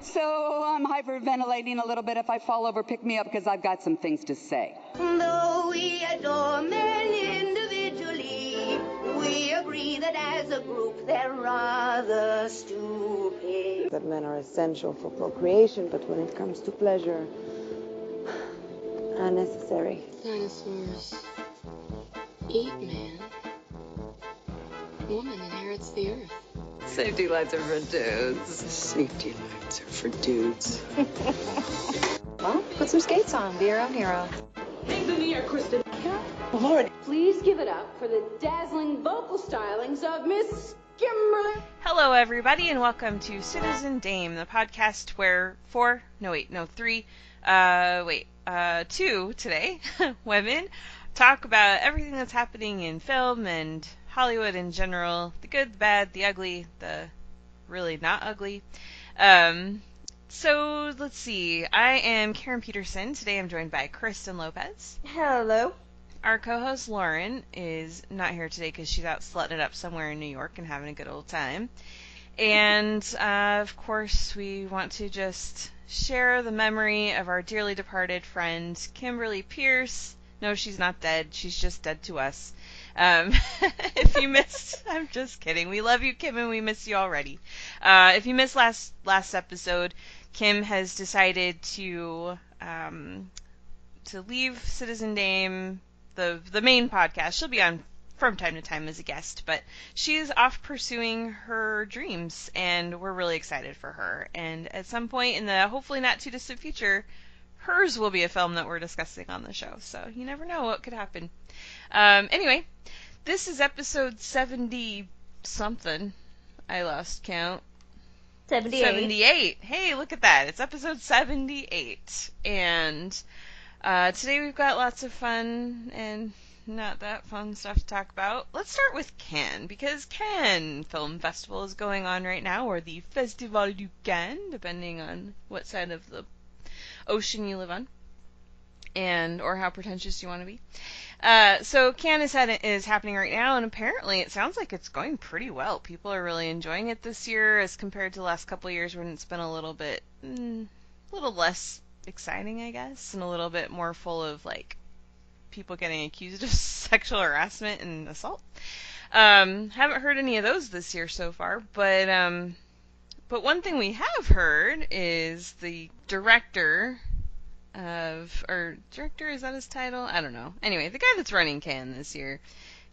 So I'm hyperventilating a little bit. If I fall over, pick me up because I've got some things to say. Though we adore men individually, we agree that as a group they're rather stupid. That men are essential for procreation, but when it comes to pleasure, unnecessary. Dinosaurs eat man. Woman inherits the earth. Safety lights are for dudes. Safety lights are for dudes. Well, put some skates on. Be your own hero. Hang in the air, Kristen. Lord. Please give it up for the dazzling vocal stylings of Miss Kimberly. Hello, everybody, and welcome to Citizen Dame, the podcast where two today women talk about everything that's happening in film and Hollywood in general, the good, the bad, the ugly, the really not ugly. So let's see. I am Karen Peterson. Today I'm joined by Kristen Lopez. Hello. Our co-host Lauren is not here today because she's out slutting it up somewhere in New York and having a good old time. And, of course, we want to just share the memory of our dearly departed friend, Kimberly Pierce. No, she's not dead. She's just dead to us. If you missed, I'm just kidding. We love you, Kim, and we miss you already. If you missed last episode, Kim has decided to leave Citizen Dame, the main podcast. She'll be on from time to time as a guest, but she's off pursuing her dreams, and we're really excited for her. And at some point in the hopefully not too distant future, hers will be a film that we're discussing on the show, so you never know what could happen. Anyway, this is episode 70-something. I lost count. 78. 78. Hey, look at that. It's episode 78. And today we've got lots of fun and not that fun stuff to talk about. Let's start with Cannes, because Cannes Film Festival is going on right now, or the Festival du Cannes, depending on what side of the ocean you live on, and or how pretentious you want to be. So Cannes is happening right now, and apparently it sounds like it's going pretty well. People are really enjoying it this year as compared to the last couple of years when it's been a little less exciting, I guess, and a little bit more full of like people getting accused of sexual harassment and assault. Haven't heard any of those this year so far, but one thing we have heard is the director, is that his title? I don't know. Anyway, the guy that's running Cannes this year,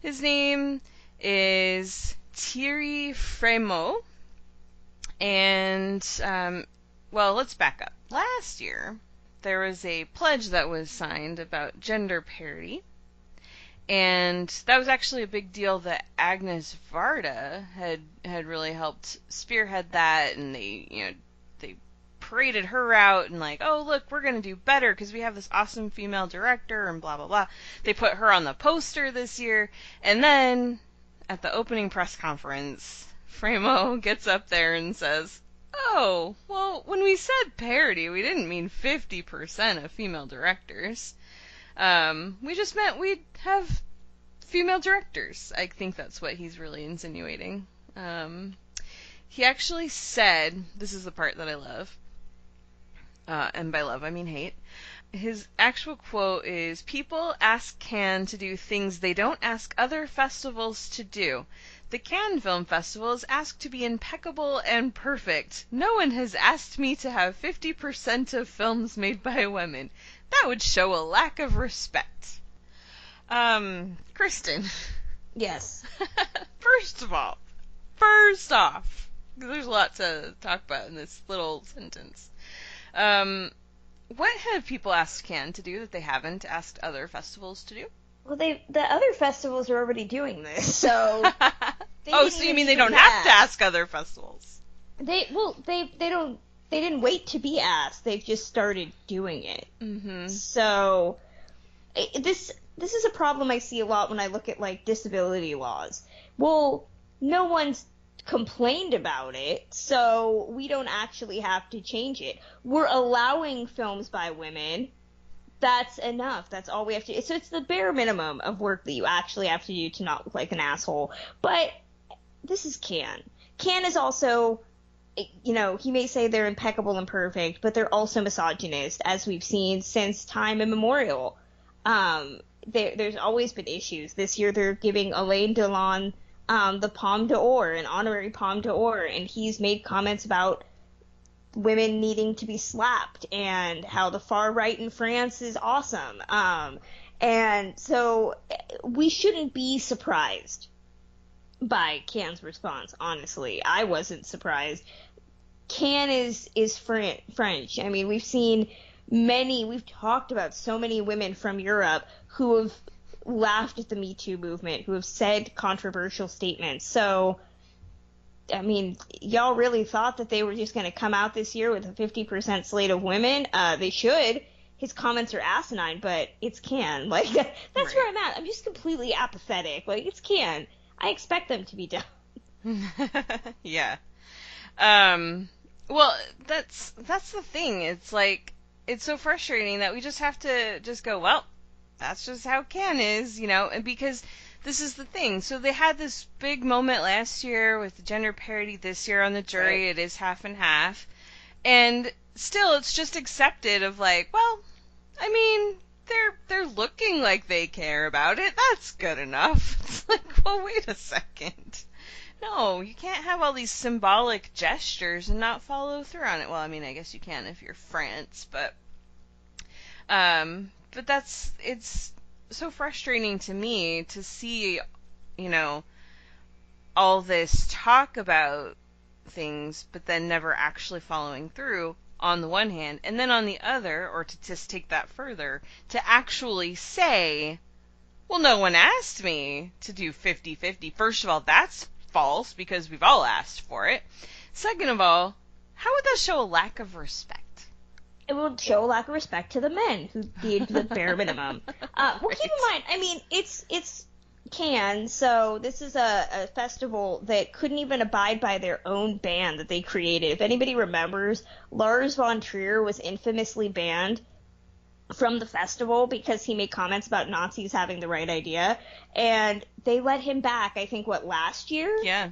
his name is Thierry Frémaux, and, let's back up. Last year, there was a pledge that was signed about gender parity, and that was actually a big deal that Agnes Varda had really helped spearhead that, and they paraded her out and like, oh, look, we're going to do better because we have this awesome female director and blah, blah, blah. They put her on the poster this year, and then at the opening press conference, Frémaux gets up there and says, oh, well, when we said parity, we didn't mean 50% of female directors. We just meant we'd have female directors. I think that's what he's really insinuating. He actually said, this is the part that I love, and by love I mean hate. His actual quote is, "People ask Cannes to do things they don't ask other festivals to do. The Cannes Film Festival is asked to be impeccable and perfect. No one has asked me to have 50% of films made by women. That would show a lack of respect." Kristen. Yes. First off, there's a lot to talk about in this little sentence. What have people asked Cannes to do that they haven't asked other festivals to do? Well, the other festivals are already doing this, so. So you mean they don't have to ask other festivals? They didn't wait to be asked. They've just started doing it. Mm-hmm. So this is a problem I see a lot when I look at like disability laws. Well, no one's complained about it, so we don't actually have to change it. We're allowing films by women. That's enough. That's all we have to do. So it's the bare minimum of work that you actually have to do to not look like an asshole. But this is Cannes. Cannes is also he may say they're impeccable and perfect, but they're also misogynist, as we've seen since time immemorial. There's always been issues. This year they're giving Alain Delon the Palme d'Or, an honorary Palme d'Or, and he's made comments about women needing to be slapped and how the far right in France is awesome. And so we shouldn't be surprised by Cannes' response, honestly. I wasn't surprised. Cannes is French. I mean, we've talked about so many women from Europe who have laughed at the Me Too movement, who have said controversial statements. So, I mean, y'all really thought that they were just going to come out this year with a 50% slate of women? They should. His comments are asinine, but it's Cannes. Like, that's right. Where I'm at. I'm just completely apathetic. Like, it's Cannes. I expect them to be done. Yeah. Well, that's the thing. It's like, it's so frustrating that we just have to just go, well, that's just how Cannes is, and because this is the thing. So they had this big moment last year with the gender parity. This year on the jury, It is half and half. And still, it's just accepted of like, well, I mean, they're looking like they care about it. That's good enough. It's like, well, wait a second. No, you can't have all these symbolic gestures and not follow through on it. Well, I mean, I guess you can if you're France, but it's so frustrating to me to see, all this talk about things, but then never actually following through on the one hand, and then on the other, or to just take that further, to actually say, well, no one asked me to do 50-50. First of all, that's false, because we've all asked for it. Second of all, how would that show a lack of respect? It would show a lack of respect to the men who did the bare minimum. Well, keep in mind, I mean, it's Cannes, so this is a festival that couldn't even abide by their own ban that they created. If anybody remembers, Lars von Trier was infamously banned from the festival because he made comments about Nazis having the right idea, and they let him back, I think, last year? Yeah.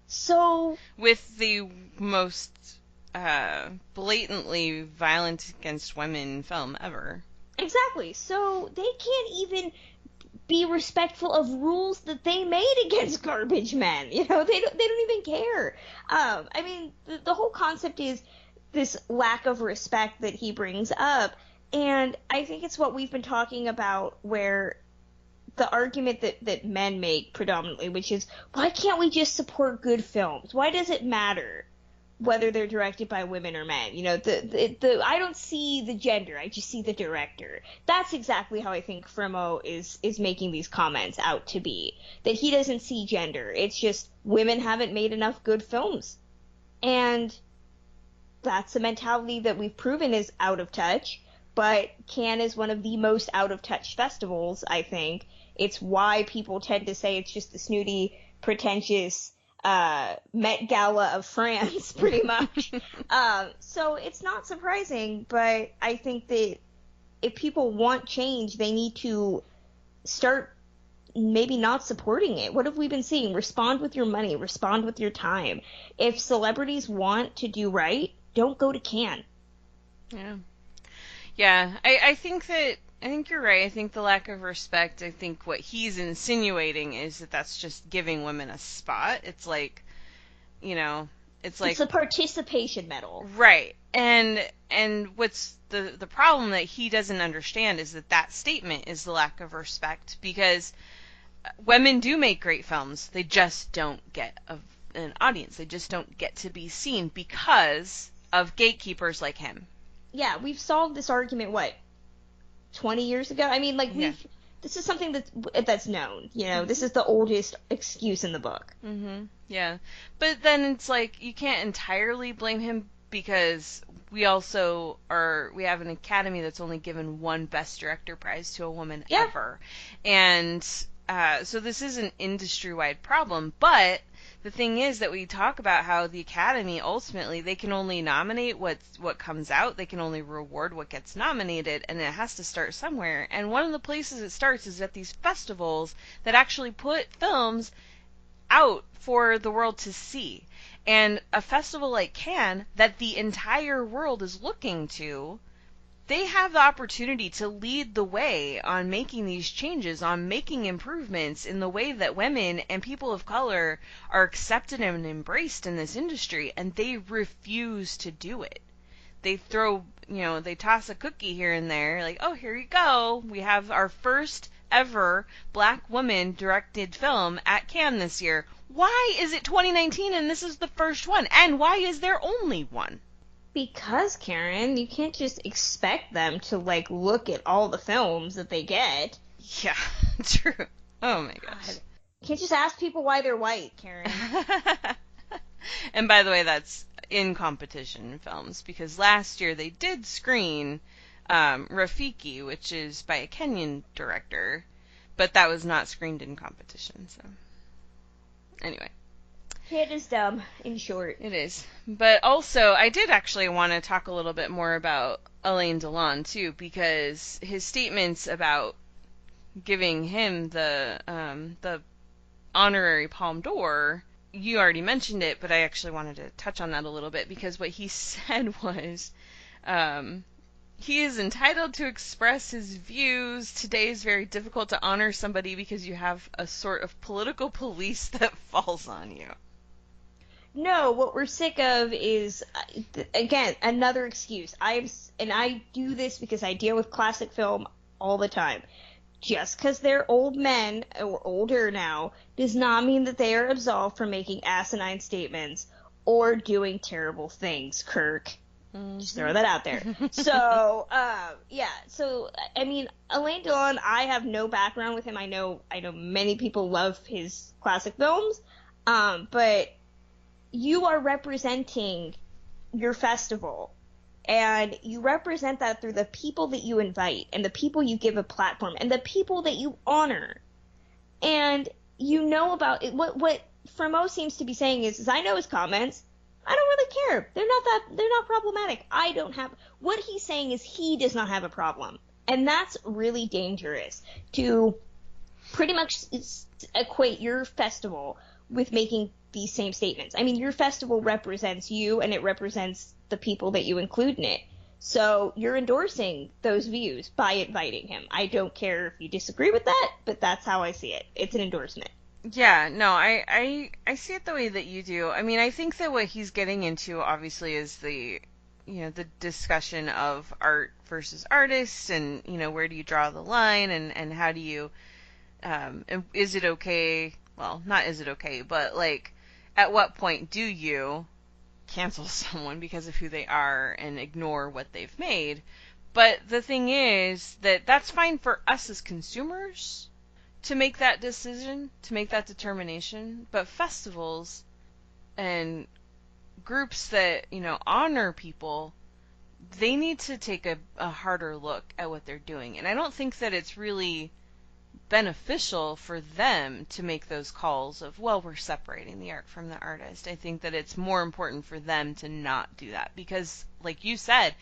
So... with the most blatantly violent against women film ever. Exactly. So they can't even be respectful of rules that they made against garbage men. They don't even care. I mean, the whole concept is this lack of respect that he brings up, and I think it's what we've been talking about, where the argument that men make predominantly, which is, why can't we just support good films? Why does it matter whether they're directed by women or men? I don't see the gender, I just see the director. That's exactly how I think Fremo is making these comments out to be. That he doesn't see gender. It's just women haven't made enough good films. And that's a mentality that we've proven is out of touch, but Cannes is one of the most out of touch festivals, I think. It's why people tend to say it's just the snooty, pretentious Met Gala of France, pretty much. So it's not surprising, but I think that if people want change, they need to start maybe not supporting it. What have we been seeing? Respond with your money, respond with your time. If celebrities want to do right, don't go to Cannes. Yeah, I think you're right. I think the lack of respect, I think what he's insinuating is that that's just giving women a spot. It's like, it's a participation medal. Right. And what's the problem that he doesn't understand is that statement is the lack of respect, because women do make great films. They just don't get an audience. They just don't get to be seen because of gatekeepers like him. Yeah, we've solved this argument, 20 years ago? I mean, this is something that's known, this is the oldest excuse in the book. Mm-hmm. Yeah. But then it's like, you can't entirely blame him, because we have an academy that's only given one Best Director prize to a woman ever. And so this is an industry-wide problem, but the thing is that we talk about how the Academy, ultimately, they can only nominate what comes out, they can only reward what gets nominated, and it has to start somewhere. And one of the places it starts is at these festivals that actually put films out for the world to see. And a festival like Cannes, that the entire world is looking to, they have the opportunity to lead the way on making these changes, on making improvements in the way that women and people of color are accepted and embraced in this industry, and they refuse to do it. They throw, they toss a cookie here and there, like, oh, here you go. We have our first ever black woman directed film at Cannes this year. Why is it 2019 and this is the first one? And why is there only one? Because, Karen, you can't just expect them to, like, look at all the films that they get. Yeah, true. Oh my gosh. You can't just ask people why they're white, Karen. And by the way, that's in competition films, because last year they did screen Rafiki, which is by a Kenyan director, but that was not screened in competition, so... Anyway. It is dumb, in short. It is. But also, I did actually want to talk a little bit more about Alain Delon, too, because his statements about giving him the honorary Palme d'Or, you already mentioned it, but I actually wanted to touch on that a little bit, because what he said was, he is entitled to express his views. Today is very difficult to honor somebody because you have a sort of political police that falls on you. No, what we're sick of is, again, another excuse. I do this because I deal with classic film all the time. Just because they're old men, or older now, does not mean that they are absolved from making asinine statements or doing terrible things, Kirk. Just throw that out there. So, so, I mean, Alain Delon, I have no background with him. I know many people love his classic films, but you are representing your festival, and you represent that through the people that you invite, and the people you give a platform, and the people that you honor. And you know about it. What Fremo seems to be saying is I know his comments. I don't really care. They're not problematic. I don't have, what he's saying is he does not have a problem. And that's really dangerous, to pretty much equate your festival with making these same statements. I mean, your festival represents you, and it represents the people that you include in it. So you're endorsing those views by inviting him. I don't care if you disagree with that, but that's how I see it. It's an endorsement. Yeah, no, I see it the way that you do. I mean, I think that what he's getting into, obviously, is the discussion of art versus artists, and, where do you draw the line, and how do you, is it okay, well, not is it okay, but, like, at what point do you cancel someone because of who they are and ignore what they've made? But the thing is that that's fine for us as consumers to make that decision, to make that determination, but festivals and groups that, honor people, they need to take a harder look at what they're doing. And I don't think that it's really beneficial for them to make those calls of, well, we're separating the art from the artist. I think that it's more important for them to not do that, because, like you said,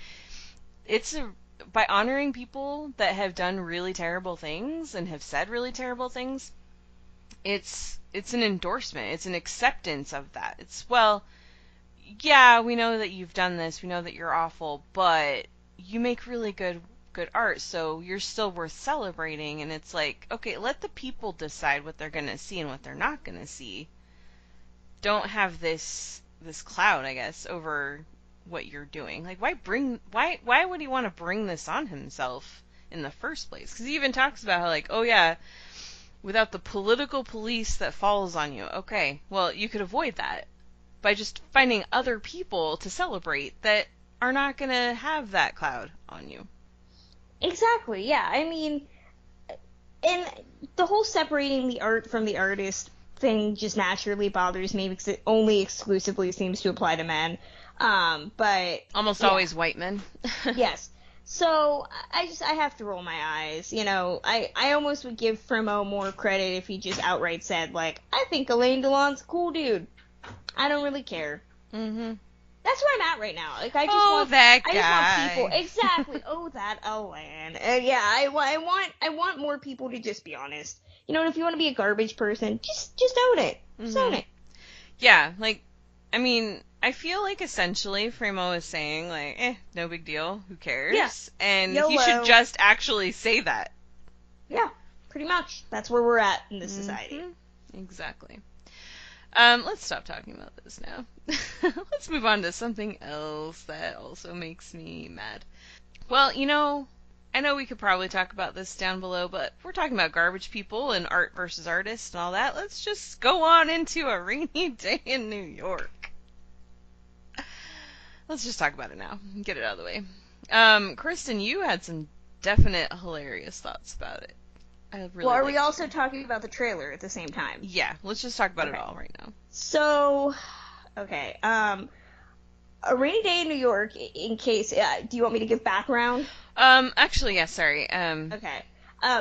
by honoring people that have done really terrible things and have said really terrible things, it's an endorsement. It's an acceptance of that. It's, well, yeah, we know that you've done this. We know that you're awful, but you make really good art, so you're still worth celebrating. And it's like, okay, let the people decide what they're going to see and what they're not going to see. Don't have this cloud, I guess, over what you're doing. Like, why would he want to bring this on himself in the first place? Because he even talks about how, like, oh yeah, without the political police that falls on you. Okay, well, you could avoid that by just finding other people to celebrate that are not going to have that cloud on you. Exactly, yeah. I mean, and the whole separating the art from the artist thing just naturally bothers me because it only exclusively seems to apply to men. But almost always white men. Yes. So I have to roll my eyes. I almost would give Fremo more credit if he just outright said, like, I think Alain Delon's a cool dude. I don't really care. Mm-hmm. That's where I'm at right now. Like, I just want that guy. I just want people. Exactly. that Alain. Yeah, I want more people to just be honest. If you want to be a garbage person, just own it. Just own it. Yeah, like, I mean, I feel like essentially Fremo is saying, like, no big deal, who cares? Yeah. And YOLO. he should just actually say that. Yeah, pretty much. That's where we're at in this society. Exactly. Let's stop talking about this now. Let's move on to something else that also makes me mad. Well, I know we could probably talk about this down below, but we're talking about garbage people and art versus artists and all that. Let's just go on into A Rainy Day in New York. Let's just talk about it now. Get it out of the way. Kristen, you had some definite hilarious thoughts about it. Well, are we also talking about the trailer at the same time? Yeah, let's just talk about it all right now. So, okay. A Rainy Day in New York, in case, do you want me to give background? Actually, yeah, sorry. Okay.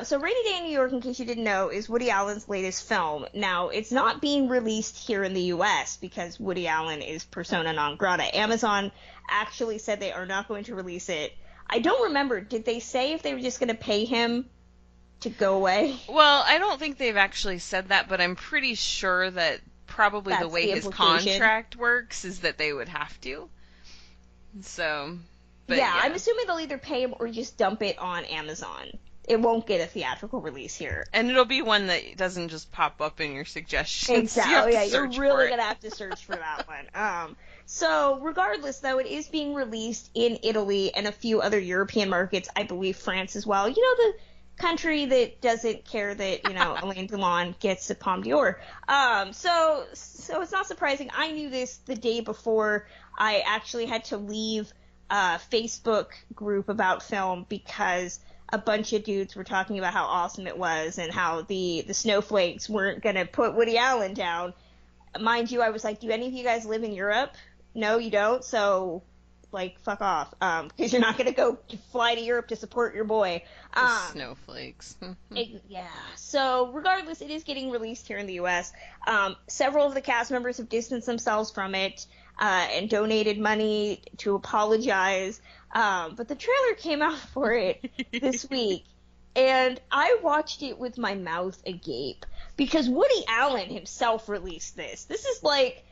So Rainy Day in New York, in case you didn't know, is Woody Allen's latest film. Now, it's not being released here in the U.S. because Woody Allen is persona non grata. Amazon actually said they are not going to release it. I don't remember, did they say if they were just going to pay him to go away? Well, I don't think they've actually said that, but I'm pretty sure that probably the way his contract works is that they would have to. So, but yeah, I'm assuming they'll either pay him or just dump it on Amazon. It won't get a theatrical release here. And it'll be one that doesn't just pop up in your suggestions. Exactly. You're really going to have to search for that one. So, regardless, though, it is being released in Italy and a few other European markets, I believe France as well. The country that doesn't care that, Alain Delon gets a Palme d'Or. So it's not surprising. I knew this the day before I actually had to leave a Facebook group about film because a bunch of dudes were talking about how awesome it was and how the snowflakes weren't going to put Woody Allen down. Mind you, I was like, do any of you guys live in Europe? No, you don't? So, fuck off. Because you're not going to go fly to Europe to support your boy. Snowflakes. Yeah. So, regardless, it is getting released here in the U.S. Several of the cast members have distanced themselves from it and donated money to apologize. But the trailer came out for it this week, and I watched it with my mouth agape because Woody Allen himself released this. This is like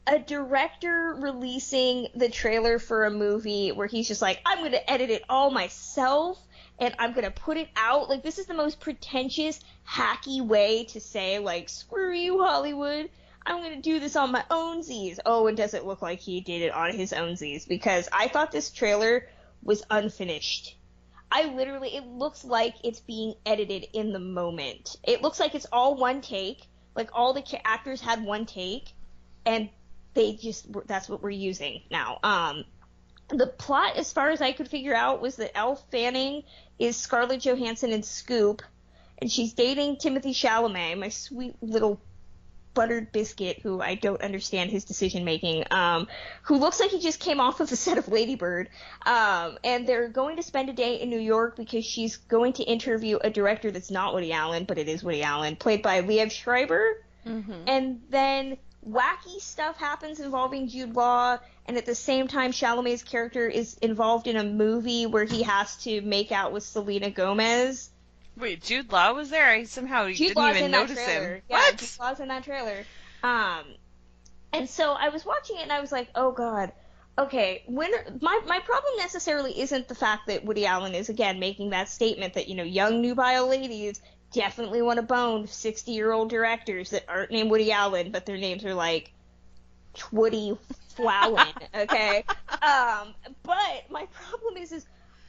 a director releasing the trailer for a movie where he's just like, I'm going to edit it all myself, and I'm going to put it out. Like, this is the most pretentious, hacky way to say, screw you, Hollywood. I'm going to do this on my own Z's. Oh, and does it look like he did it on his own Z's? Because I thought this trailer was unfinished. It looks like it's being edited in the moment. It looks like it's all one take. Like, all the actors had one take, and that's what we're using now. The plot, as far as I could figure out, was that Elle Fanning is Scarlett Johansson in Scoop, and she's dating Timothée Chalamet, my sweet little buttered biscuit, who I don't understand his decision making, who looks like he just came off of the set of Lady Bird, and they're going to spend a day in New York because she's going to interview a director that's not Woody Allen, but it is Woody Allen, played by Liev Schreiber, and then wacky stuff happens involving Jude Law, and at the same time Chalamet's character is involved in a movie where he has to make out with Selena Gomez. Wait, Jude Law was there? I somehow didn't even notice him. Yeah, What? Jude Law's in that trailer. And so I was watching it and I was like, oh god, okay. My problem necessarily isn't the fact that Woody Allen is again making that statement that young nubile ladies definitely want to bone 60-year-old directors that aren't named Woody Allen, but their names are like Woody Flowen. Okay, but my problem is.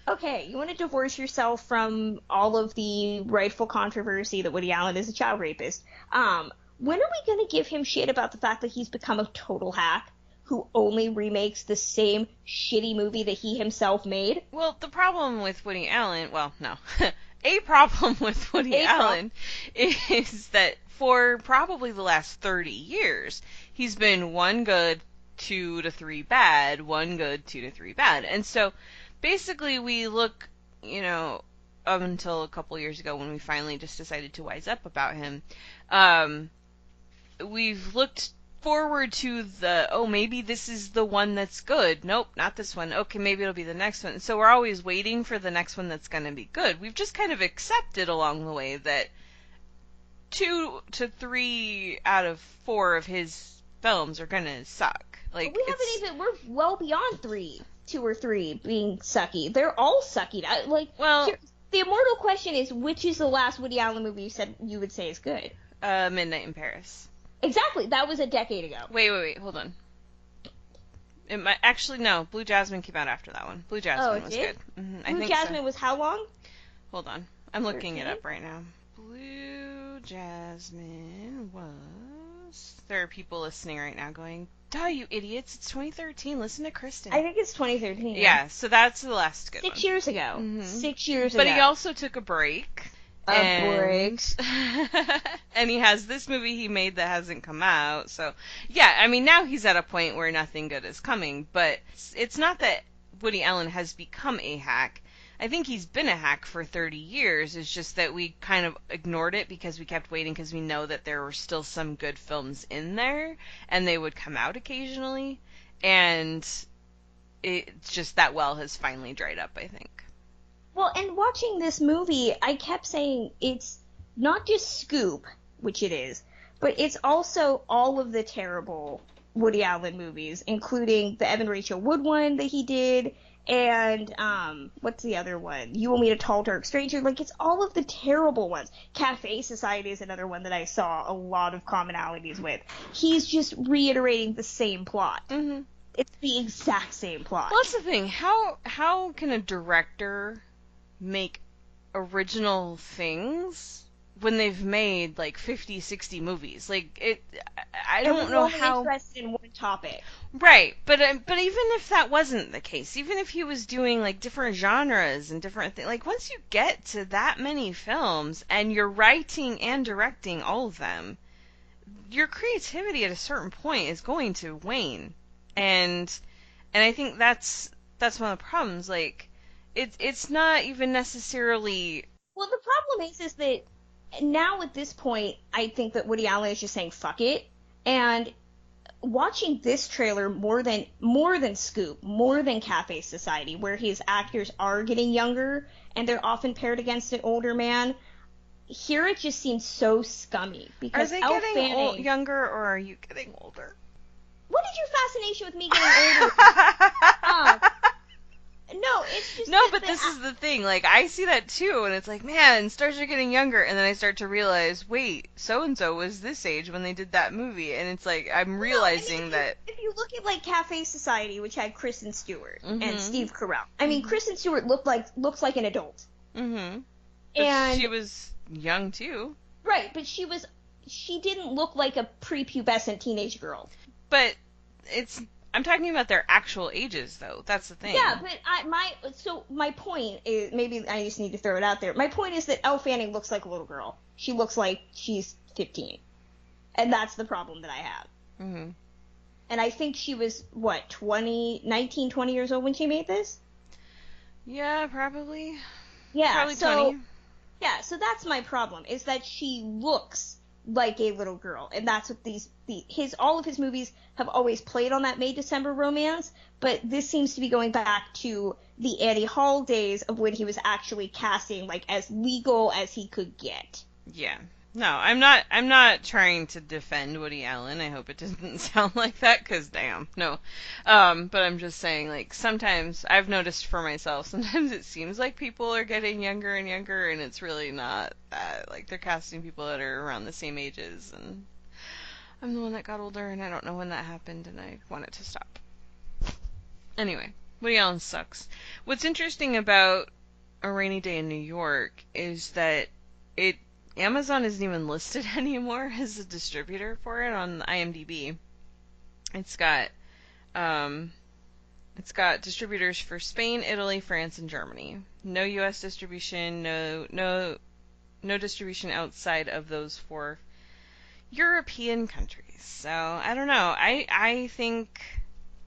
Okay, you want to divorce yourself from all of the rightful controversy that Woody Allen is a child rapist. When are we going to give him shit about the fact that he's become a total hack who only remakes the same shitty movie that he himself made? Well, the problem with Woody Allen, well, no. A problem with Woody Allen is that for probably the last 30 years, he's been 1 good, 2 to 3 bad, 1 good, 2 to 3 bad. And so basically, we look, up until a couple years ago when we finally just decided to wise up about him, we've looked forward to maybe this is the one that's good. Nope, not this one. Okay, maybe it'll be the next one. So we're always waiting for the next one that's going to be good. We've just kind of accepted along the way that 2 to 3 out of 4 of his films are gonna suck. Like, we haven't even, we're well beyond 2 or 3 being sucky. They're all sucky. The immortal question is, which is the last Woody Allen movie you said you would say is good? Midnight in Paris. Exactly. That was a decade ago. Wait, hold on. It might, actually, no, Blue Jasmine came out after that one. Blue Jasmine was good. Mm-hmm, Blue Jasmine was how long? Hold on. I'm looking it up right now. Blue Jasmine was... There are people listening right now going, duh, you idiots, it's 2013, listen to Kristen. I think it's 2013. Yeah, so that's the last good 6 one. years ago. Mm-hmm. 6 years ago. But he also took a break. And he has this movie he made that hasn't come out, so yeah, I mean, now he's at a point where nothing good is coming, but it's not that Woody Allen has become a hack. I think he's been a hack for 30 years, it's just that we kind of ignored it because we kept waiting because we know that there were still some good films in there, and they would come out occasionally, and it's just that well has finally dried up, I think. Well, and watching this movie, I kept saying it's not just Scoop, which it is, but it's also all of the terrible Woody Allen movies, including the Evan Rachel Wood one that he did, and what's the other one? You Want Me to Tall Dark Stranger? Like, it's all of the terrible ones. Cafe Society is another one that I saw a lot of commonalities with. He's just reiterating the same plot. Mm-hmm. It's the exact same plot. Well, that's the thing. How can a director make original things when they've made like 50, 60 movies? Like, I don't know how. Interested in one topic, right? But even if that wasn't the case, even if he was doing like different genres and different things, like once you get to that many films and you're writing and directing all of them, your creativity at a certain point is going to wane, and I think that's one of the problems. Like, it's not even necessarily... Well, the problem is that now at this point, I think that Woody Allen is just saying fuck it. And watching this trailer more than Scoop, more than Cafe Society, where his actors are getting younger and they're often paired against an older man, here it just seems so scummy. Because are they Elle getting Fanning, younger, or are you getting older? What is your fascination with me getting older? No, it's just... No, but this is the thing. Like, I see that too, and it's like, man, stars are getting younger, and then I start to realize, wait, so-and-so was this age when they did that movie, and it's like, I'm realizing that... If you look at, like, Cafe Society, which had Kristen Stewart Mm-hmm. and Steve Carell, I mean, Kristen Stewart looks like an adult. Mm-hmm. But And she was young, too. Right, but she didn't look like a prepubescent teenage girl. But I'm talking about their actual ages, though. That's the thing. Yeah, but my point is, maybe I just need to throw it out there. My point is that Elle Fanning looks like a little girl. She looks like she's 15. And that's the problem that I have. Mm-hmm. And I think she was, 19, 20 years old when she made this? Yeah, probably. Yeah, Probably so 20. Yeah, so that's my problem, is that she looks like a little girl, and that's what all of his movies have always played on that May December romance, but this seems to be going back to the Annie Hall days of when he was actually casting like as legal as he could get. Yeah. No, I'm not trying to defend Woody Allen. I hope it doesn't sound like that, because damn, no. But I'm just saying, like, sometimes I've noticed for myself, sometimes it seems like people are getting younger and younger, and it's really not that. Like, they're casting people that are around the same ages, and I'm the one that got older, and I don't know when that happened, and I want it to stop. Anyway, Woody Allen sucks. What's interesting about A Rainy Day in New York is that Amazon isn't even listed anymore as a distributor for it on IMDb. It's got distributors for Spain, Italy, France, and Germany. No U.S. distribution, no distribution outside of those 4 European countries. So, I don't know. I think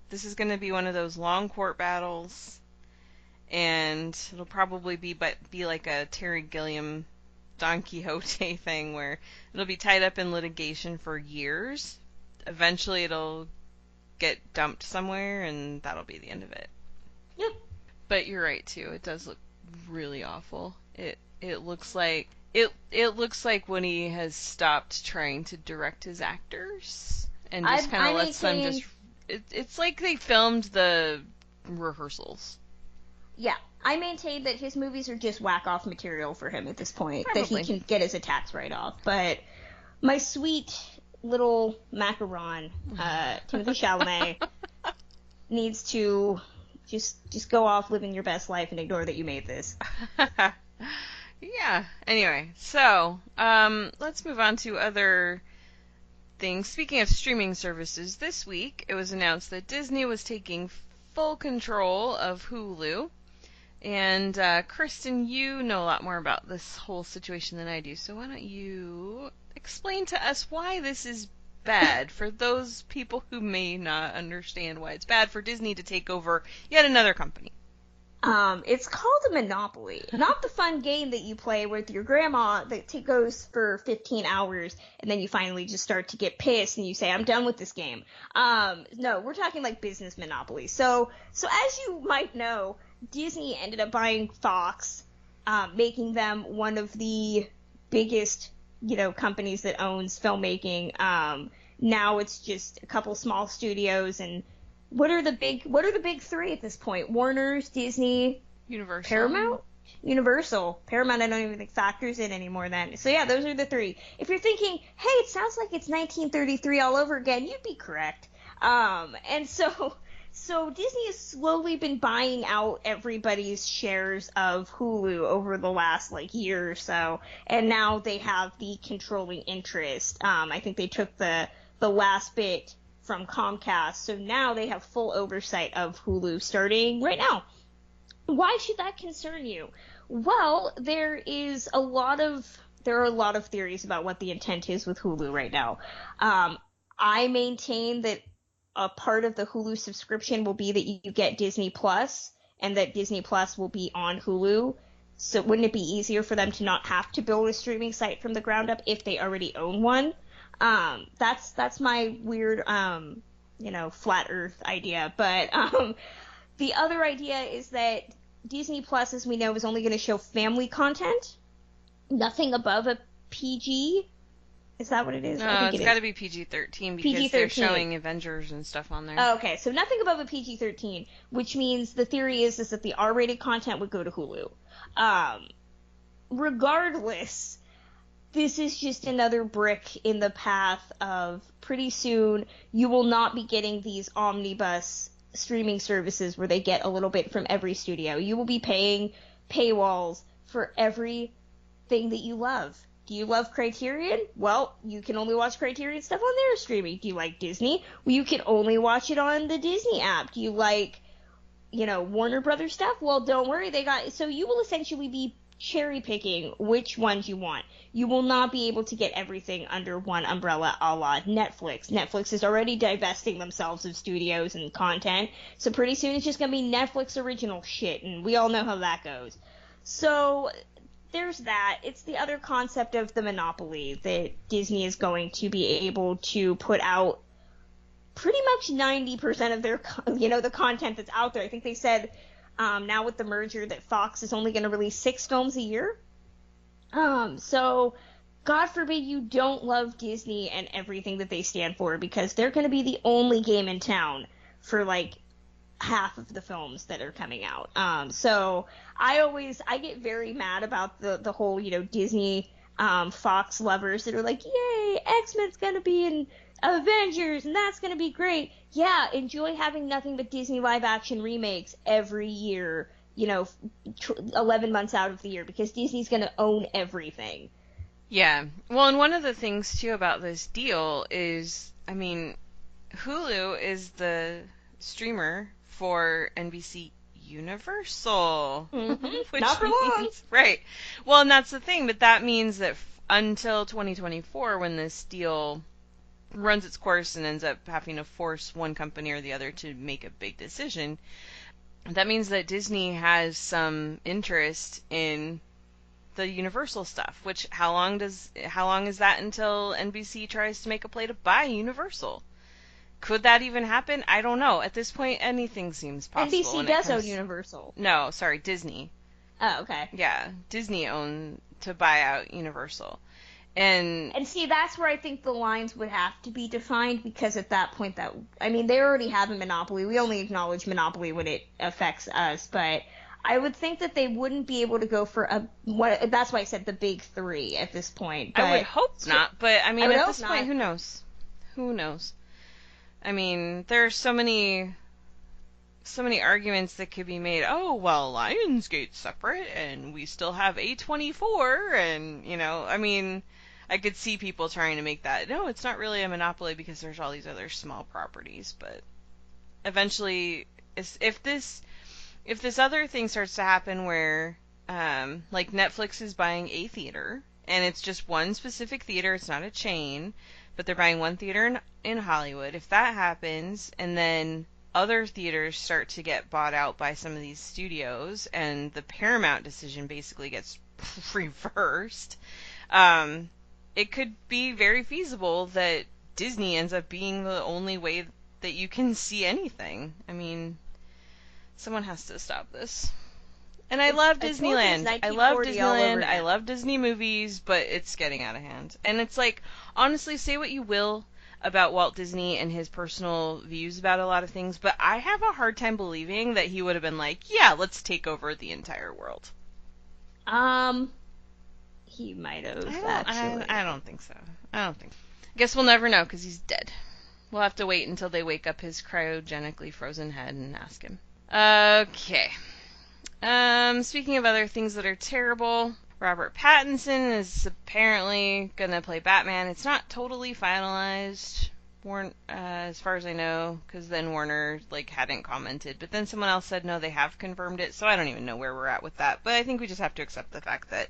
this is going to be one of those long court battles, and it'll probably be like a Terry Gilliam Don Quixote thing where it'll be tied up in litigation for years. Eventually it'll get dumped somewhere, and that'll be the end of it. Yep. But you're right too. It does look really awful. It looks like Woody has stopped trying to direct his actors and just kind I of lets them maintain- just. It's like they filmed the rehearsals. Yeah, I maintain that his movies are just whack-off material for him at this point, that Probably. he can get as a tax write-off. But my sweet little macaron, Timothy Chalamet, needs to just go off living your best life and ignore that you made this. Yeah. Anyway, so let's move on to other things. Speaking of streaming services, this week it was announced that Disney was taking full control of Hulu. And Kristen, you know a lot more about this whole situation than I do, so why don't you explain to us why this is bad for those people who may not understand why it's bad for Disney to take over yet another company. It's called a Monopoly. Not the fun game that you play with your grandma that goes for 15 hours and then you finally just start to get pissed and you say, I'm done with this game. No, we're talking like business Monopoly. So as you might know, Disney ended up buying Fox, making them one of the biggest, companies that owns filmmaking. Now it's just a couple small studios, and what are the big three at this point? Warner's, Disney, Universal. Paramount? Universal. Paramount I don't even think factors in anymore then. So yeah, those are the three. If you're thinking, hey, it sounds like it's 1933 all over again, you'd be correct. And so Disney has slowly been buying out everybody's shares of Hulu over the last year or so, and now they have the controlling interest. I think they took the last bit from Comcast, so now they have full oversight of Hulu starting right now. Why should that concern you? Well, there are a lot of theories about what the intent is with Hulu right now. I maintain that a part of the Hulu subscription will be that you get Disney Plus, and that Disney Plus will be on Hulu. So wouldn't it be easier for them to not have to build a streaming site from the ground up if they already own one? That's my weird, flat Earth idea. But the other idea is that Disney Plus, as we know, is only going to show family content, nothing above a PG. Is that what it is? No, it's got to be PG-13 because PG-13. they're showing Avengers and stuff on there. Oh, okay, so nothing above a PG-13, which means the theory is that the R-rated content would go to Hulu. Regardless, this is just another brick in the path of pretty soon you will not be getting these omnibus streaming services where they get a little bit from every studio. You will be paying paywalls for everything that you love. Do you love Criterion? Well, you can only watch Criterion stuff on their streaming. Do you like Disney? Well, you can only watch it on the Disney app. Do you like, Warner Brothers stuff? Well, don't worry, so you will essentially be cherry picking which ones you want. You will not be able to get everything under one umbrella a la Netflix. Netflix is already divesting themselves of studios and content, so pretty soon it's just going to be Netflix original shit, and we all know how that goes. So there's that. It's the other concept of the monopoly that Disney is going to be able to put out pretty much 90% of their, the content that's out there. I think they said now with the merger that Fox is only going to release 6 films a year. So God forbid you don't love Disney and everything that they stand for, because they're going to be the only game in town for half of the films that are coming out. So I get very mad about the whole, Disney, Fox lovers that are like, yay, X-Men's gonna be in Avengers and that's gonna be great. Yeah, enjoy having nothing but Disney live action remakes every year, 11 months out of the year, because Disney's gonna own everything. Yeah. Well, and one of the things too about this deal is, Hulu is the streamer for NBC Universal. Mm-hmm. Which Not for long. means, right. Well, and that's the thing, but that means that until 2024, when this deal runs its course and ends up having to force one company or the other to make a big decision, that means that Disney has some interest in the Universal stuff, which how long is that until NBC tries to make a play to buy Universal? Could that even happen? I don't know. At this point, anything seems possible. NBC does own Universal. No, sorry, Disney. Oh, okay. Yeah, Disney owned to buy out Universal. And see, that's where I think the lines would have to be defined, because at that point they already have a monopoly. We only acknowledge monopoly when it affects us, but I would think that they wouldn't be able to go for that's why I said the big three at this point. But I would hope not, but I mean, at this point, who knows? Who knows? I mean, there are so many arguments that could be made. Oh, well, Lionsgate's separate, and we still have A24, and, I mean, I could see people trying to make that. No, it's not really a monopoly because there's all these other small properties, but eventually, if this other thing starts to happen where, like, Netflix is buying a theater, and it's just one specific theater, it's not a chain, but they're buying one theater in Hollywood. If that happens, and then other theaters start to get bought out by some of these studios, and the Paramount decision basically gets reversed, it could be very feasible that Disney ends up being the only way that you can see anything. I mean, someone has to stop this. And I love Disneyland. I love Disneyland. I love Disney movies, but it's getting out of hand. And it's like, honestly, say what you will about Walt Disney and his personal views about a lot of things, but I have a hard time believing that he would have been like, yeah, let's take over the entire world. He might have, actually. I don't think so. I guess we'll never know, because he's dead. We'll have to wait until they wake up his cryogenically frozen head and ask him. Okay. Speaking of other things that are terrible, Robert Pattinson is apparently gonna play Batman. It's not totally finalized, as far as I know, because then Warner hadn't commented. But then someone else said no, they have confirmed it. So I don't even know where we're at with that. But I think we just have to accept the fact that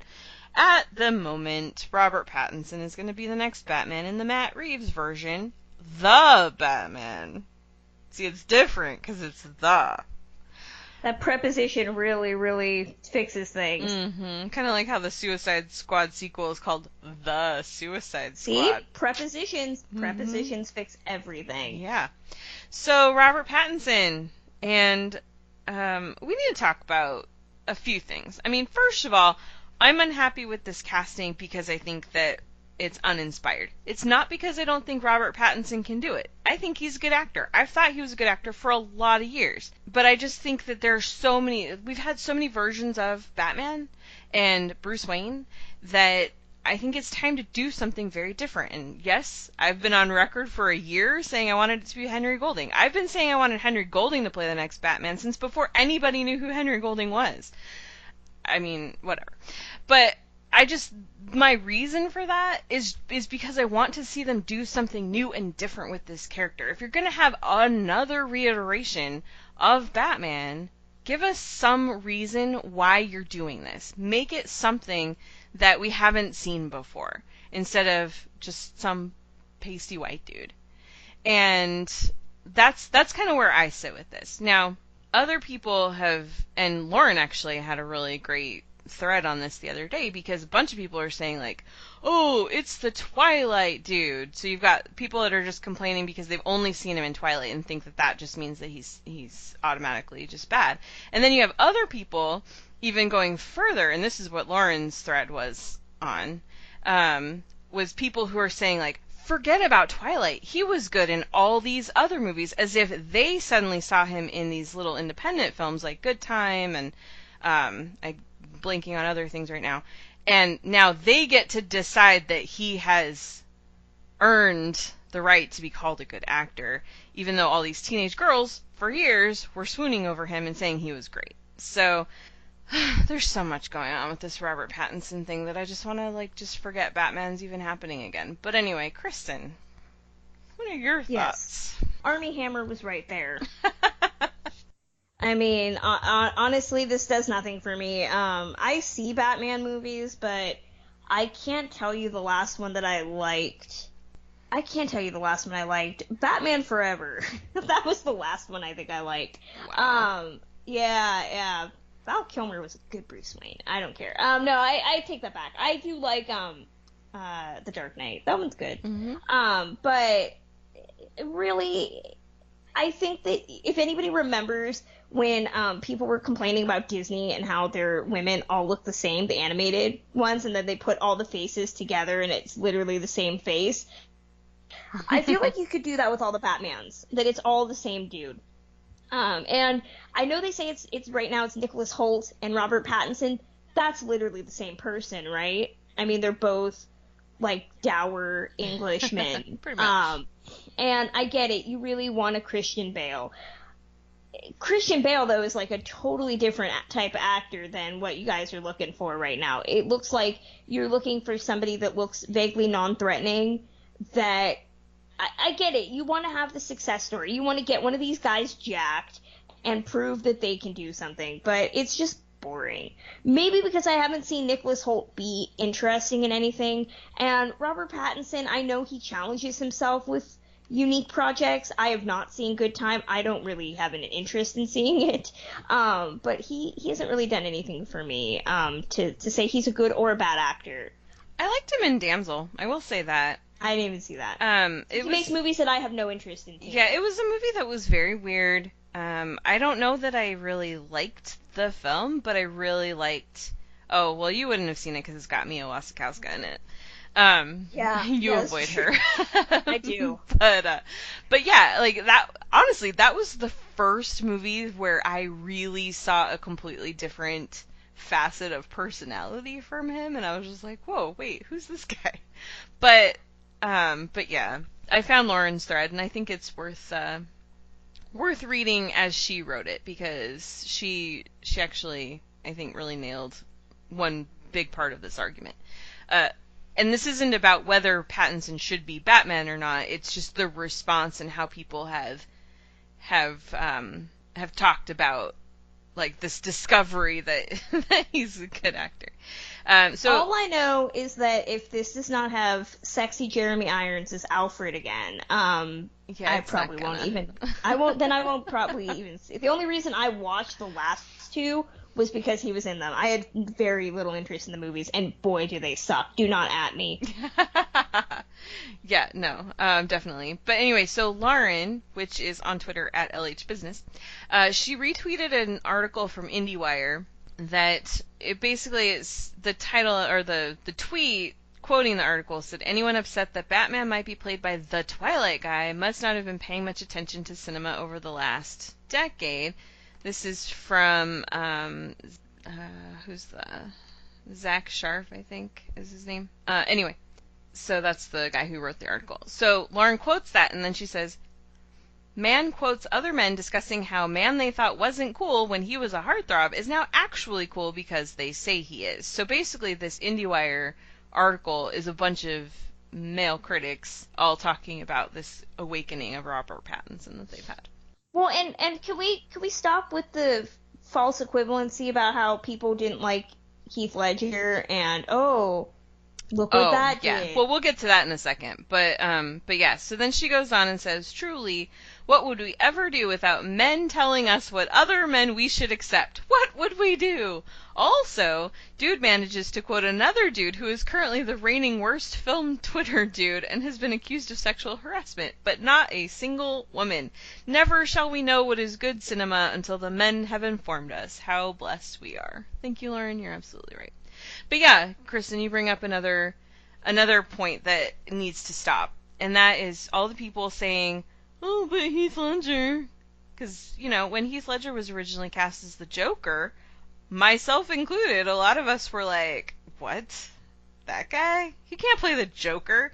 at the moment, Robert Pattinson is going to be the next Batman in the Matt Reeves version, the Batman. See, it's different because it's the. That preposition really, really fixes things. Mm-hmm. Kind of like how the Suicide Squad sequel is called The Suicide Squad. See? Prepositions. Mm-hmm. Prepositions fix everything. Yeah. So, Robert Pattinson. And we need to talk about a few things. I mean, first of all, I'm unhappy with this casting because I think that it's uninspired. It's not because I don't think Robert Pattinson can do it. I think he's a good actor. I've thought he was a good actor for a lot of years. But I just think that we've had so many versions of Batman and Bruce Wayne that I think it's time to do something very different. And yes, I've been on record for a year saying I wanted it to be Henry Golding. I've been saying I wanted Henry Golding to play the next Batman since before anybody knew who Henry Golding was. I mean, whatever. But my reason for that is because I want to see them do something new and different with this character. If you're going to have another reiteration of Batman, give us some reason why you're doing this. Make it something that we haven't seen before, instead of just some pasty white dude. And that's kind of where I sit with this. Now, other people have, and Lauren actually had a really great thread on this the other day, because a bunch of people are saying oh, it's the Twilight dude. So you've got people that are just complaining because they've only seen him in Twilight and think that just means that he's automatically just bad. And then you have other people even going further, and this is what Lauren's thread was on, was people who are saying forget about Twilight. He was good in all these other movies, as if they suddenly saw him in these little independent films like Good Time and I'm blanking on other things right now. And now they get to decide that he has earned the right to be called a good actor, even though all these teenage girls for years were swooning over him and saying he was great. So there's so much going on with this Robert Pattinson thing that I just want to just forget Batman's even happening again. But anyway, Kristen, what are your thoughts? Armie Hammer was right there. I mean, honestly, this does nothing for me. I see Batman movies, but I can't tell you the last one that I liked. Batman Forever. That was the last one I think I liked. Wow. Yeah. Val Kilmer was a good Bruce Wayne. I don't care. No, I take that back. I do like The Dark Knight. That one's good. Mm-hmm. But really, I think that if anybody remembers when people were complaining about Disney and how their women all look the same, the animated ones, and then they put all the faces together and it's literally the same face. I feel like you could do that with all the Batmans, that it's all the same dude. And I know they say it's right now it's Nicholas Hoult and Robert Pattinson. That's literally the same person, right? I mean, they're both like dour Englishmen. Pretty much. And I get it. You really want a Christian Bale. Christian Bale, though, is like a totally different type of actor than what you guys are looking for right now. It looks like you're looking for somebody that looks vaguely non-threatening, that I get it. You want to have the success story. You want to get one of these guys jacked and prove that they can do something, but it's just boring. Maybe because I haven't seen Nicholas Hoult be interesting in anything, and Robert Pattinson, I know he challenges himself with unique projects. I have not seen Good Time. I don't really have an interest in seeing it, but he hasn't really done anything for me to say he's a good or a bad actor. I liked him in Damsel. I will say that. I didn't even see that. He makes movies that I have no interest in seeing. Yeah, it was a movie that was very weird. I don't know that I really liked the film, but I really liked... Oh, well, you wouldn't have seen it because it's got Mia Wasikowska in it. Yeah, you avoid her. I do. But yeah, like that, honestly, that was the first movie where I really saw a completely different facet of personality from him, and I was just like, whoa, wait, who's this guy? But yeah, I found Lauren's thread, and I think it's worth reading as she wrote it, because she actually, I think, really nailed one big part of this argument. And this isn't about whether Pattinson should be Batman or not. It's just the response and how people have talked about, like, this discovery that that he's a good actor. So all I know is that if this does not have sexy Jeremy Irons as Alfred again, yeah, I probably won't even. I won't probably even see. The only reason I watched the last two was because he was in them. I had very little interest in the movies, and boy, do they suck. Do not at me. Yeah, no, definitely. But anyway, so Lauren, which is on Twitter at LHBusiness, she retweeted an article from IndieWire that it basically is the title, or the tweet quoting the article said, "Anyone upset that Batman might be played by the Twilight guy must not have been paying much attention to cinema over the last decade." This is from, who's the, Zach Sharf, I think is his name. Anyway, so that's the guy who wrote the article. So Lauren quotes that, and then she says, "Man quotes other men discussing how man they thought wasn't cool when he was a heartthrob is now actually cool because they say he is." So basically this IndieWire article is a bunch of male critics all talking about this awakening of Robert Pattinson that they've had. Well, and can we stop with the false equivalency about how people didn't like Heath Ledger and look what that did. Well, we'll get to that in a second. But yeah, so then she goes on and says, "Truly, what would we ever do without men telling us what other men we should accept? What would we do?" Also, dude manages to quote another dude who is currently the reigning worst film Twitter dude and has been accused of sexual harassment, but not a single woman. "Never shall we know what is good cinema until the men have informed us. How blessed we are." Thank you, Lauren. You're absolutely right. But yeah, Kristen, you bring up another point that needs to stop, and that is all the people saying, "Oh, but Heath Ledger," because, you know, when Heath Ledger was originally cast as the Joker, myself included, a lot of us were like, "What? That guy? He can't play the Joker.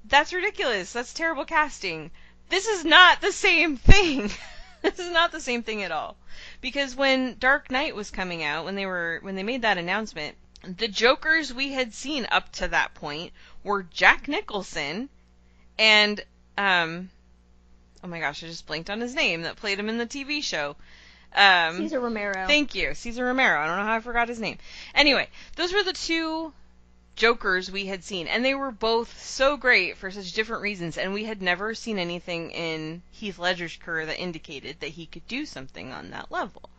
That's ridiculous. That's terrible casting." This is not the same thing. This is not the same thing at all. Because when Dark Knight was coming out, when they made that announcement, the Jokers we had seen up to that point were Jack Nicholson and oh my gosh, I just blanked on his name that played him in the TV show. Cesar Romero. Thank you, Cesar Romero. I don't know how I forgot his name. Anyway, those were the two Jokers we had seen, and they were both so great for such different reasons, and we had never seen anything in Heath Ledger's career that indicated that he could do something on that level.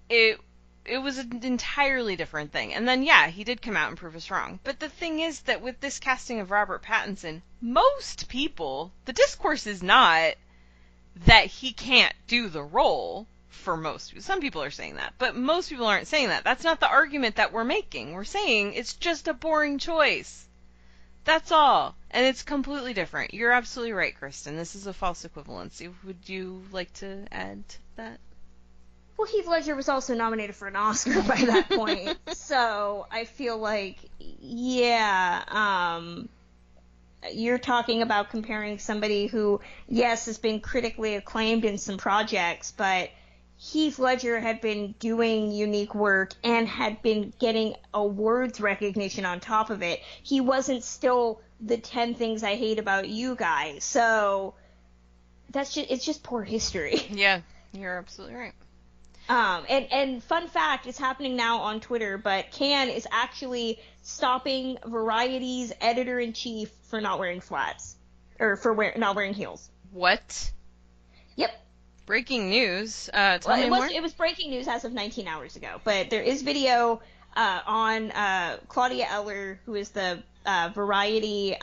It was an entirely different thing. And then, yeah, he did come out and prove us wrong. But the thing is that with this casting of Robert Pattinson, most people, the discourse is not that he can't do the role. for most people. Some people are saying that, but most people aren't saying that. That's not the argument that we're making. We're saying it's just a boring choice. That's all. And it's completely different. You're absolutely right, Kristen. This is a false equivalency. Would you like to add to that? Well, Heath Ledger was also nominated for an Oscar by that point, so I feel like, you're talking about comparing somebody who, yes, has been critically acclaimed in some projects, but Heath Ledger had been doing unique work and had been getting awards recognition on top of it. He wasn't still the 10 things I hate about you guys, so it's just poor history. Yeah, you're absolutely right. And fun fact, it's happening now on Twitter, but Cannes is actually stopping Variety's editor-in-chief for not wearing flats. Or for not wearing heels. What? Yep. Breaking news. Tell me more. It was breaking news as of 19 hours ago, but there is video on Claudia Eller, who is the Variety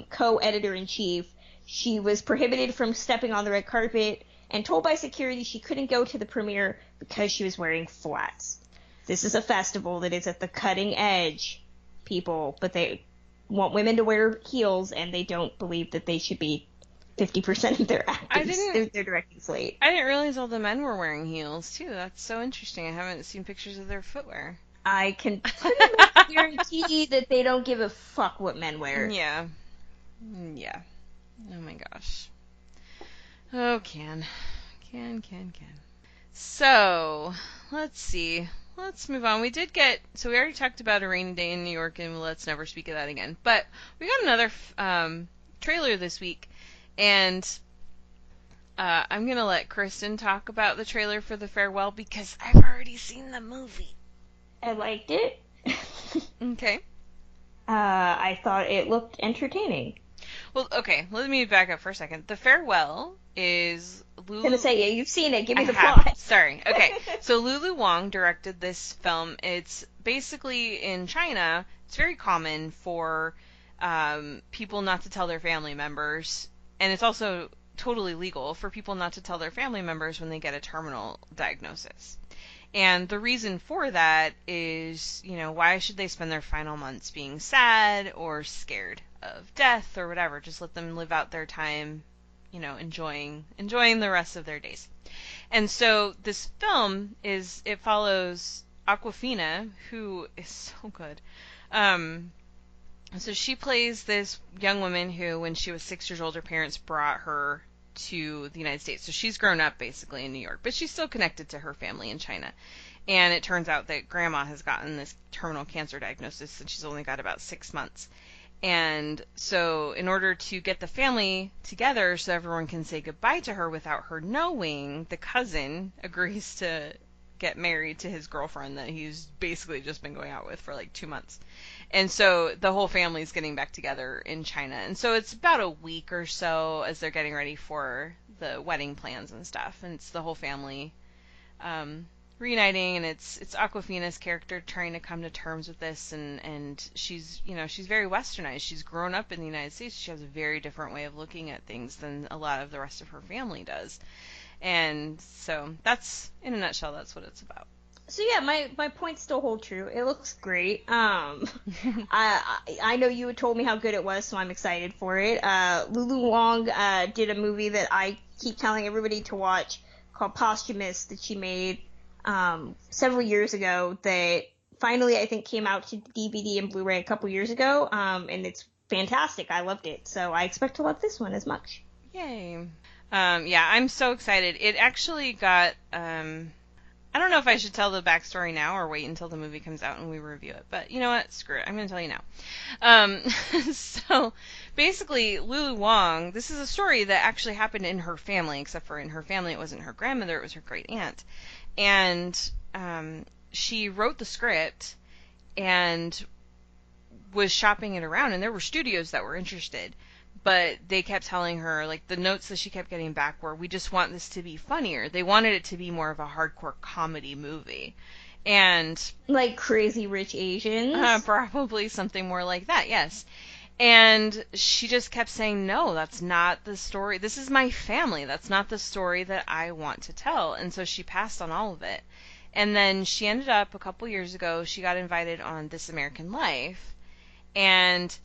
co-editor-in-chief. She was prohibited from stepping on the red carpet and told by security she couldn't go to the premiere because she was wearing flats. This is a festival that is at the cutting edge, people, but they want women to wear heels, and they don't believe that they should be 50% of their actors. Their directing slate. I didn't realize all the men were wearing heels, too. That's so interesting. I haven't seen pictures of their footwear. I can pretty much guarantee that they don't give a fuck what men wear. Yeah. Yeah. Oh my gosh. Oh, Can. So, let's see. Let's move on. We already talked about A Rainy Day in New York, and let's never speak of that again. But we got another trailer this week, and I'm going to let Kristen talk about the trailer for The Farewell, because I've already seen the movie. I liked it. Okay. I thought it looked entertaining. Well, okay, let me back up for a second. The Farewell is Lulu... I'm gonna say, yeah, you've seen it. Give me the plot. plot. Sorry. Okay, so Lulu Wang directed this film. It's basically in China. It's very common for people not to tell their family members, and it's also totally legal for people not to tell their family members when they get a terminal diagnosis. And the reason for that is, why should they spend their final months being sad or scared of death or whatever? Just let them live out their time, enjoying the rest of their days. And so this film it follows Awkwafina, who is so good. So she plays this young woman who, when she was 6 years old, her parents brought her to the United States. So she's grown up basically in New York, but she's still connected to her family in China. And it turns out that grandma has gotten this terminal cancer diagnosis, and she's only got about 6 months. And so in order to get the family together so everyone can say goodbye to her without her knowing, the cousin agrees to get married to his girlfriend that he's basically just been going out with for like 2 months. And so the whole family's getting back together in China. And so it's about a week or so as they're getting ready for the wedding plans and stuff. And it's the whole family reuniting, and it's Awkwafina's character trying to come to terms with this, and she's very westernized. She's grown up in the United States. She has a very different way of looking at things than a lot of the rest of her family does. And so that's, in a nutshell, that's what it's about. So yeah, my points still hold true. It looks great. I know you had told me how good it was, so I'm excited for it. Lulu Wang did a movie that I keep telling everybody to watch called Posthumous that she made several years ago that finally I think came out to DVD and Blu-ray a couple years ago, and it's fantastic. I loved it, so I expect to love this one as much. Yay. Yeah, I'm so excited. It actually got I don't know if I should tell the backstory now or wait until the movie comes out and we review it, but you know what? Screw it. I'm going to tell you now. So basically, Lulu Wang, this is a story that actually happened in her family, except for in her family it wasn't her grandmother, it was her great aunt. And she wrote the script and was shopping it around, and there were studios that were interested. But they kept telling her, like, the notes that she kept getting back were, we just want this to be funnier. They wanted it to be more of a hardcore comedy movie. And... like Crazy Rich Asians? Probably something more like that, yes. And she just kept saying, no, that's not the story. This is my family. That's not the story that I want to tell. And so she passed on all of it. And then she ended up, a couple years ago, she got invited on This American Life. And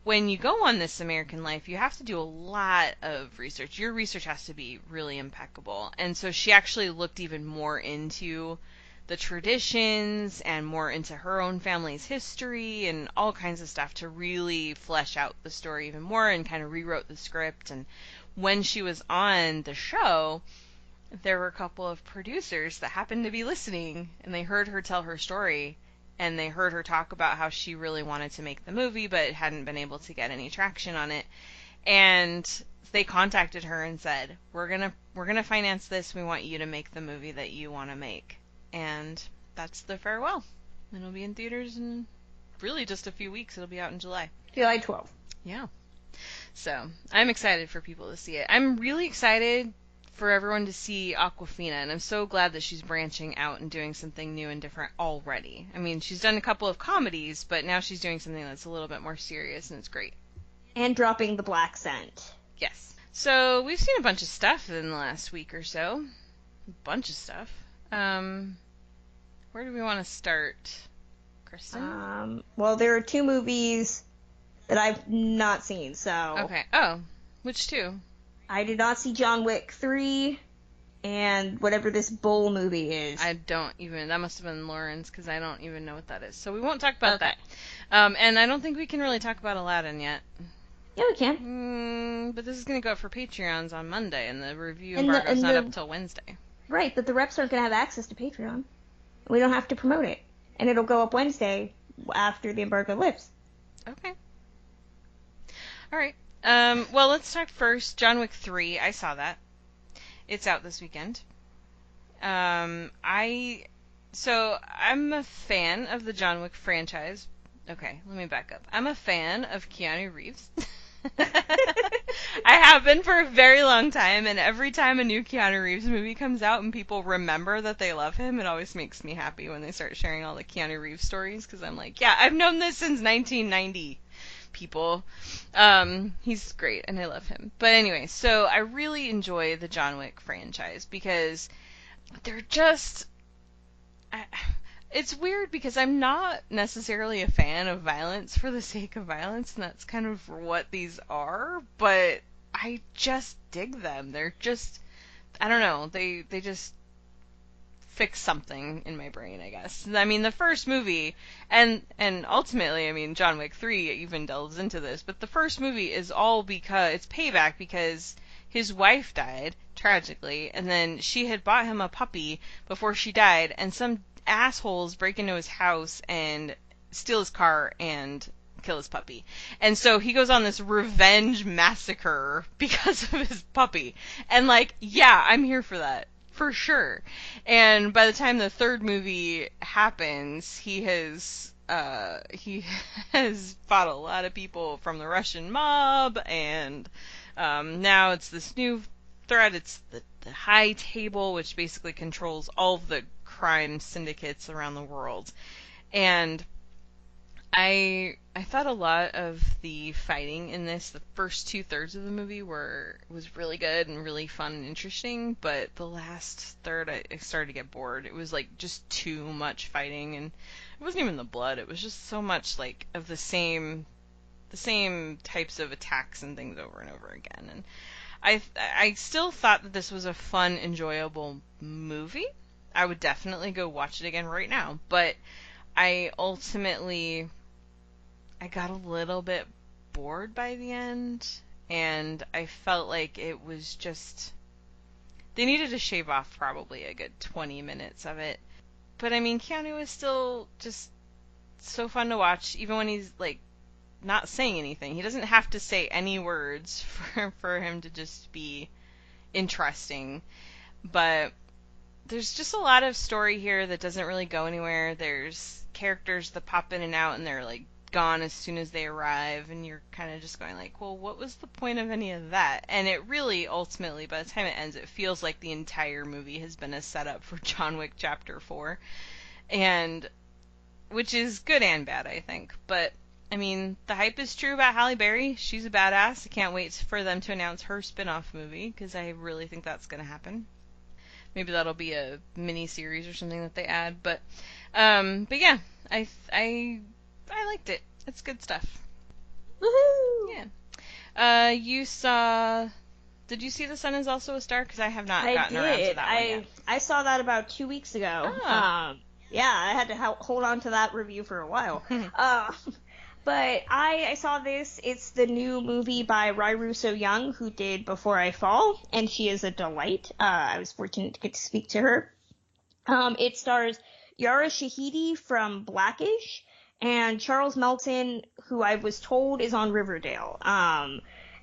when you go on This American Life, you have to do a lot of research. Your research has to be really impeccable. And so she actually looked even more into the traditions and more into her own family's history and all kinds of stuff to really flesh out the story even more, and kind of rewrote the script. And when she was on the show, there were a couple of producers that happened to be listening, and they heard her tell her story, and they heard her talk about how she really wanted to make the movie but hadn't been able to get any traction on it. And they contacted her and said, we're gonna finance this. We want you to make the movie that you want to make. And that's The Farewell. It'll be in theaters in really just a few weeks. It'll be out in July. July 12th. Yeah. So I'm excited for people to see it. I'm really excited for everyone to see Awkwafina, and I'm so glad that she's branching out and doing something new and different already. I mean, she's done a couple of comedies, but now she's doing something that's a little bit more serious, and it's great. And dropping the black scent. Yes. So we've seen a bunch of stuff in the last week or so. A bunch of stuff. Where do we want to start, Kristen? Well, there are 2 movies that I've not seen, so... Okay. Oh, which 2? I did not see John Wick 3, and whatever this Bull movie is. I don't even... That must have been Lauren's, because I don't even know what that is. So we won't talk about Okay. that. And I don't think we can really talk about Aladdin yet. Yeah, we can. But this is going to go up for Patreons on Monday, and the review And embargo's not the- up until Wednesday. Right, but the reps aren't going to have access to Patreon. We don't have to promote it. And it'll go up Wednesday after the embargo lifts. Okay. All right. Well, let's talk first. John Wick 3. I saw that. It's out this weekend. I'm a fan of the John Wick franchise. Okay, let me back up. I'm a fan of Keanu Reeves. I have been for a very long time, and every time a new Keanu Reeves movie comes out and people remember that they love him, it always makes me happy when they start sharing all the Keanu Reeves stories, because I'm like, yeah, I've known this since 1990, people. He's great, and I love him. But anyway, so I really enjoy the John Wick franchise, because they're just... It's weird because I'm not necessarily a fan of violence for the sake of violence, and that's kind of what these are, but I just dig them. They're just, I don't know, they just fix something in my brain, I guess. I mean, the first movie, and ultimately, I mean, John Wick 3 even delves into this, but the first movie is all because, it's payback because his wife died, tragically, and then she had bought him a puppy before she died, and some assholes break into his house and steal his car and kill his puppy. And so he goes on this revenge massacre because of his puppy. And like, yeah, I'm here for that. For sure. And by the time the third movie happens, he has fought a lot of people from the Russian mob, and now it's this new threat. It's the High Table, which basically controls all of the crime syndicates around the world. And I thought a lot of the fighting in this, the first 2/3 of the movie was really good and really fun and interesting, but the last third I started to get bored. It was like just too much fighting, and it wasn't even the blood, it was just so much like of the same types of attacks and things over and over again. And I still thought that this was a fun, enjoyable movie. I would definitely go watch it again right now, but I got a little bit bored by the end, and I felt like it was just, they needed to shave off probably a good 20 minutes of it. But I mean, Keanu is still just so fun to watch, even when he's like not saying anything. He doesn't have to say any words for him to just be interesting. But there's just a lot of story here that doesn't really go anywhere. There's characters that pop in and out, and they're like gone as soon as they arrive, and you're kind of just going like, well, what was the point of any of that? And it really, ultimately, by the time it ends, it feels like the entire movie has been a setup for John Wick Chapter 4, and which is good and bad, I think. But I mean, the hype is true about Halle Berry. She's a badass. I can't wait for them to announce her spin-off movie, because I really think that's going to happen. Maybe that'll be a mini series or something that they add. But yeah, I liked it. It's good stuff. Woohoo! Yeah. You saw... Did you see The Sun Is Also a Star? Because I have not gotten around to that one yet. I saw that about 2 weeks ago. Ah. Yeah, I had to hold on to that review for a while. But I saw this. It's the new movie by Rairu So Young, who did Before I Fall, and she is a delight. I was fortunate to get to speak to her. It stars Yara Shahidi from Blackish, and Charles Melton, who I was told is on Riverdale.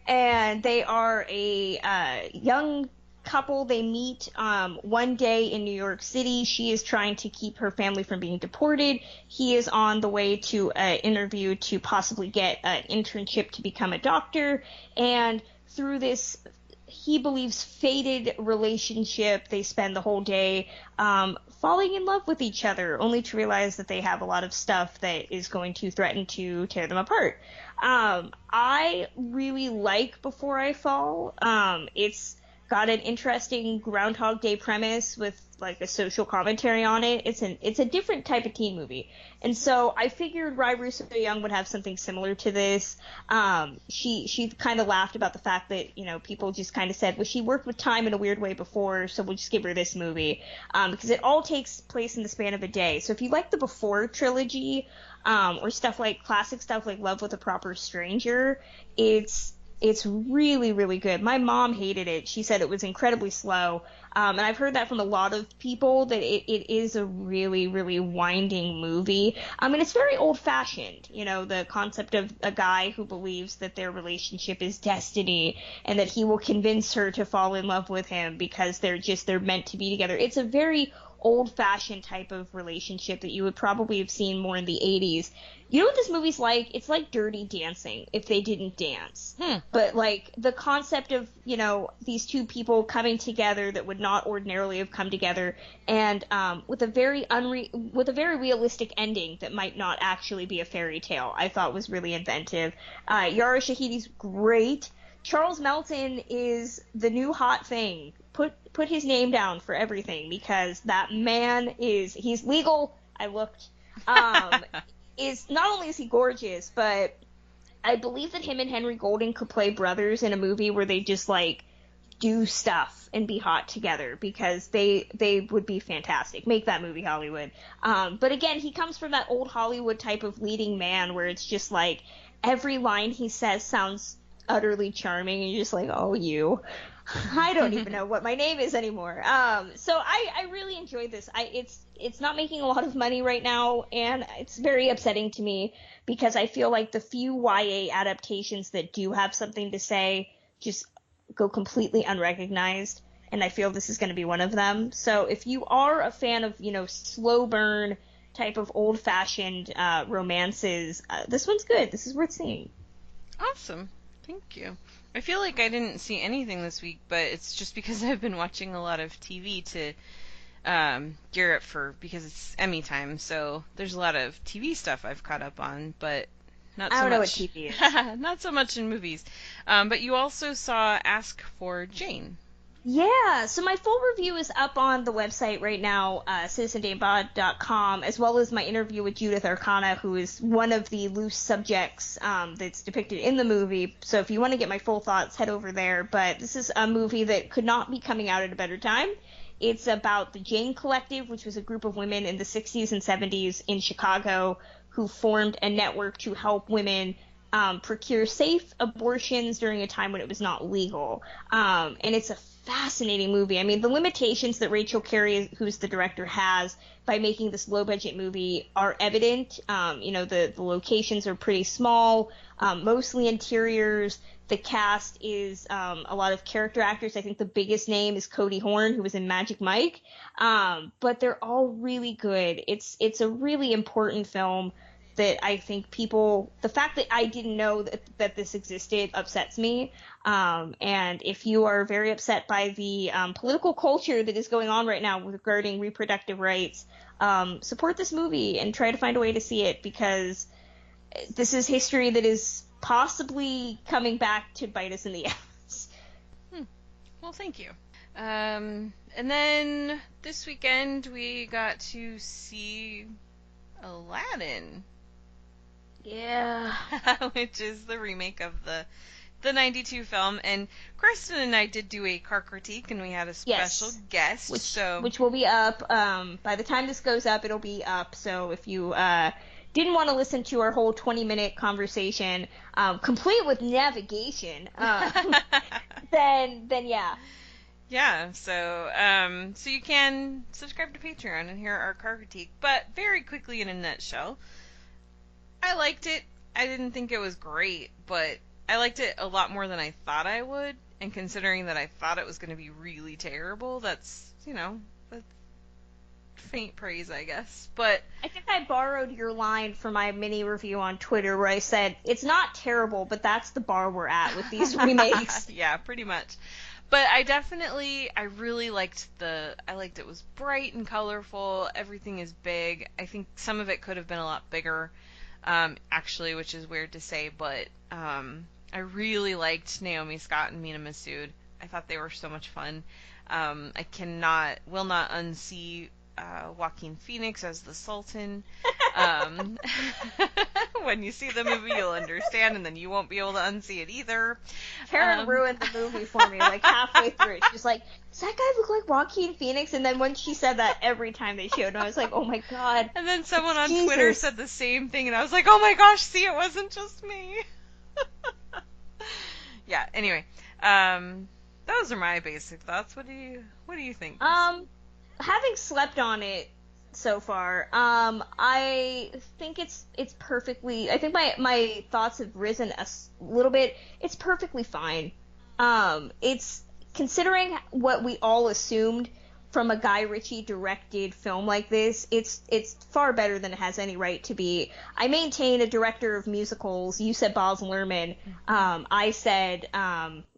And they are a young couple. They meet one day in New York City. She is trying to keep her family from being deported. He is on the way to an interview to possibly get an internship to become a doctor. And through this, he believes, fated relationship, they spend the whole day falling in love with each other, only to realize that they have a lot of stuff that is going to threaten to tear them apart. I really like Before I Fall. It's got an interesting Groundhog Day premise with like a social commentary on it. It's a different type of teen movie, and so I figured Rairu So Young would have something similar to this. She kind of laughed about the fact that people just kind of said, well, she worked with time in a weird way before, so we'll just give her this movie, because it all takes place in the span of a day. So if you like the Before trilogy, or classic stuff like Love with a Proper Stranger, it's really, really good. My mom hated it. She said it was incredibly slow. And I've heard that from a lot of people, that it is a really, really winding movie. And it's very old-fashioned, the concept of a guy who believes that their relationship is destiny and that he will convince her to fall in love with him because they're meant to be together. It's a very old-fashioned type of relationship that you would probably have seen more in the 80s. You know what this movie's like? It's like Dirty Dancing if they didn't dance. But like the concept of, these two people coming together that would not ordinarily have come together, and with a very realistic ending that might not actually be a fairy tale, I thought was really inventive. Yara Shahidi's great. Charles Melton is the new hot thing. Put his name down for everything, because that man he's legal. I looked. Is not only is he gorgeous, but I believe that him and Henry Golding could play brothers in a movie where they just like do stuff and be hot together, because they would be fantastic. Make that movie, Hollywood. But again, he comes from that old Hollywood type of leading man where it's just like every line he says sounds utterly charming, and you're just like, oh, you. I don't even know what my name is anymore. So I really enjoyed this. It's not making a lot of money right now, and it's very upsetting to me, because I feel like the few YA adaptations that do have something to say just go completely unrecognized, and I feel this is going to be one of them. So if you are a fan of, slow burn type of old-fashioned romances, this one's good. This is worth seeing. Awesome. Thank you. I feel like I didn't see anything this week, but it's just because I've been watching a lot of TV to gear up because it's Emmy time. So there's a lot of TV stuff I've caught up on, but not so much. I don't know what TV is. Not so much in movies. But you also saw Ask for Jane. Yeah, so my full review is up on the website right now, citizendamebod.com, as well as my interview with Judith Arcana, who is one of the loose subjects that's depicted in the movie. So if you want to get my full thoughts, head over there. But this is a movie that could not be coming out at a better time. It's about the Jane Collective, which was a group of women in the 60s and 70s in Chicago who formed a network to help women procure safe abortions during a time when it was not legal. And it's a fascinating movie. I mean, the limitations that Rachel Carey, who's the director, has by making this low-budget movie are evident. The locations are pretty small, mostly interiors. The cast is a lot of character actors. I think the biggest name is Cody Horn, who was in Magic Mike. But they're all really good. It's a really important film that I think the fact that I didn't know that this existed upsets me. And if you are very upset by the political culture that is going on right now regarding reproductive rights, support this movie and try to find a way to see it, because this is history that is possibly coming back to bite us in the ass. Well, thank you. And then this weekend we got to see Aladdin. Yeah. Which is the remake of the 92 film, and Kristen and I did do a car critique, and we had a special guest, which will be up, by the time this goes up, it'll be up, so if you, didn't want to listen to our whole 20-minute conversation, complete with navigation, then yeah. Yeah, so you can subscribe to Patreon and hear our car critique, but very quickly in a nutshell, I liked it. I didn't think it was great, but I liked it a lot more than I thought I would, and considering that I thought it was going to be really terrible, that's, that's faint praise, I guess. But I think I borrowed your line for my mini review on Twitter where I said, it's not terrible, but that's the bar we're at with these remakes. Yeah, pretty much. But I really liked it was bright and colorful, everything is big. I think some of it could have been a lot bigger, actually, which is weird to say, but I really liked Naomi Scott and Mina Massoud. I thought they were so much fun. I will not unsee Joaquin Phoenix as the Sultan. When you see the movie, you'll understand, and then you won't be able to unsee it either. Karen ruined the movie for me, like, halfway through. She's like, does that guy look like Joaquin Phoenix? And then when she said that every time they showed him, I was like, oh my god. And then someone on Twitter said the same thing, and I was like, oh my gosh, see, it wasn't just me. Yeah, anyway, those are my basic thoughts. What do you think? Having slept on it so far, I think it's perfectly, I think my thoughts have risen a little bit. It's perfectly fine. It's, considering what we all assumed from a Guy Ritchie directed film like this, it's far better than it has any right to be. I maintain a director of musicals, you said Baz Luhrmann, I said,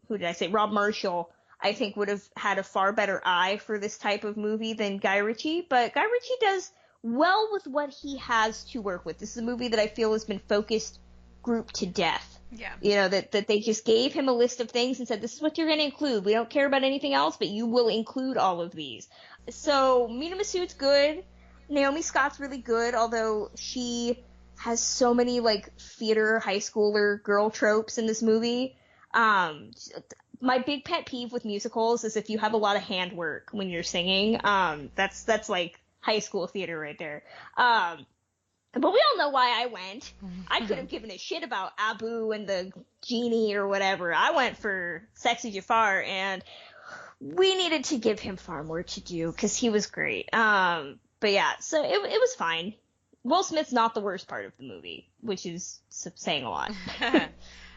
who did I say, Rob Marshall, I think would have had a far better eye for this type of movie than Guy Ritchie, but Guy Ritchie does well with what he has to work with. This is a movie that I feel has been focused group to death. Yeah. That they just gave him a list of things and said, this is what you're going to include. We don't care about anything else, but you will include all of these. So, Mina Massoud's good. Naomi Scott's really good, although she has so many, like, theater high schooler girl tropes in this movie. My big pet peeve with musicals is if you have a lot of handwork when you're singing. That's like high school theater right there. But we all know why I went. I could have given a shit about Abu and the genie or whatever. I went for Sexy Jafar, and we needed to give him far more to do because he was great. But yeah, so it was fine. Will Smith's not the worst part of the movie, which is saying a lot.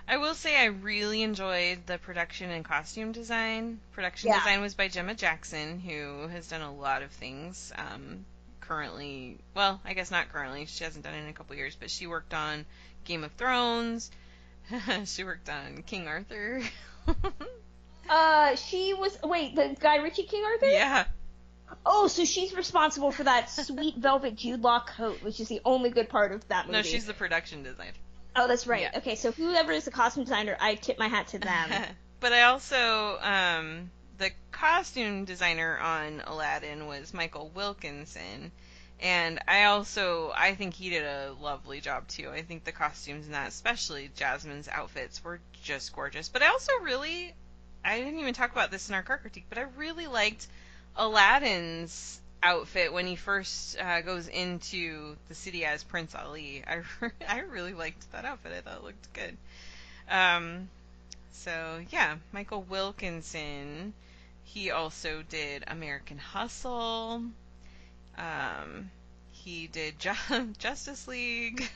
I will say I really enjoyed the production and costume design. Design was by Gemma Jackson, who has done a lot of things. Currently, well, I guess not currently, she hasn't done it in a couple years, but she worked on Game of Thrones, she worked on King Arthur. The Guy Ritchie King Arthur? Yeah. Oh, so she's responsible for that sweet velvet Jude Law coat, which is the only good part of that movie. No, she's the production designer. Oh, that's right. Yeah. Okay, so whoever is the costume designer, I tip my hat to them. But I also, the costume designer on Aladdin was Michael Wilkinson, and I think he did a lovely job too. I think the costumes in that, especially Jasmine's outfits, were just gorgeous. But I also I didn't even talk about this in our car critique, but I really liked Aladdin's outfit when he first goes into the city as Prince Ali. I really liked that outfit. I thought it looked good. So yeah, Michael Wilkinson. He also did American Hustle. He did Justice League.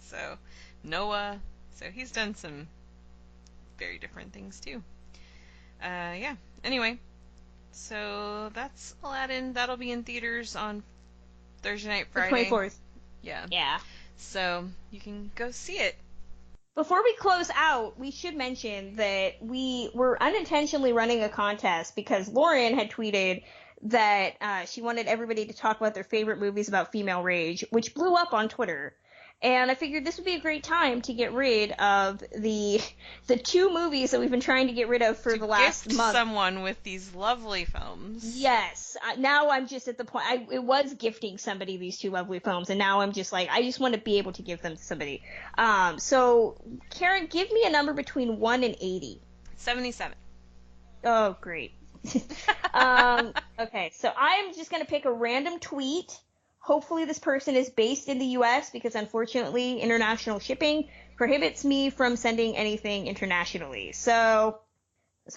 So Noah. So he's done some very different things too. Yeah. Anyway. So that's Aladdin. That'll be in theaters on Thursday night, Friday. The 24th. Yeah. Yeah. So you can go see it. Before we close out, we should mention that we were unintentionally running a contest because Lauren had tweeted that she wanted everybody to talk about their favorite movies about female rage, which blew up on Twitter. And I figured this would be a great time to get rid of the 2 movies that we've been trying to get rid of for the last gift month. Someone with these lovely films. Yes. Now I'm just at the point. It was gifting somebody these 2 lovely films, and now I'm just like, I just want to be able to give them to somebody. So, Karen, give me a number between 1 and 80. 77. Oh, great. Okay, so I'm just going to pick a random tweet. Hopefully this person is based in the U.S. because unfortunately international shipping prohibits me from sending anything internationally. So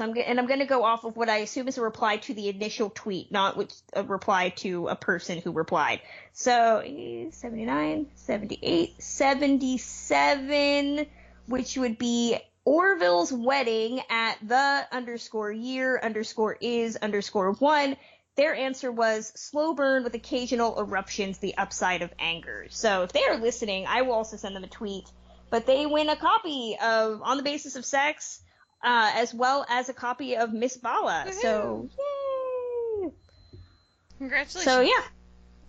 I'm going to go off of what I assume is a reply to the initial tweet, not a reply to a person who replied. So 79, 78, 77, which would be Orville's wedding at the_year_is_1. Their answer was slow burn with occasional eruptions, the upside of anger. So if they are listening, I will also send them a tweet. But they win a copy of On the Basis of Sex, as well as a copy of Miss Bala. Woo-hoo. So, yay! Congratulations. So, yeah.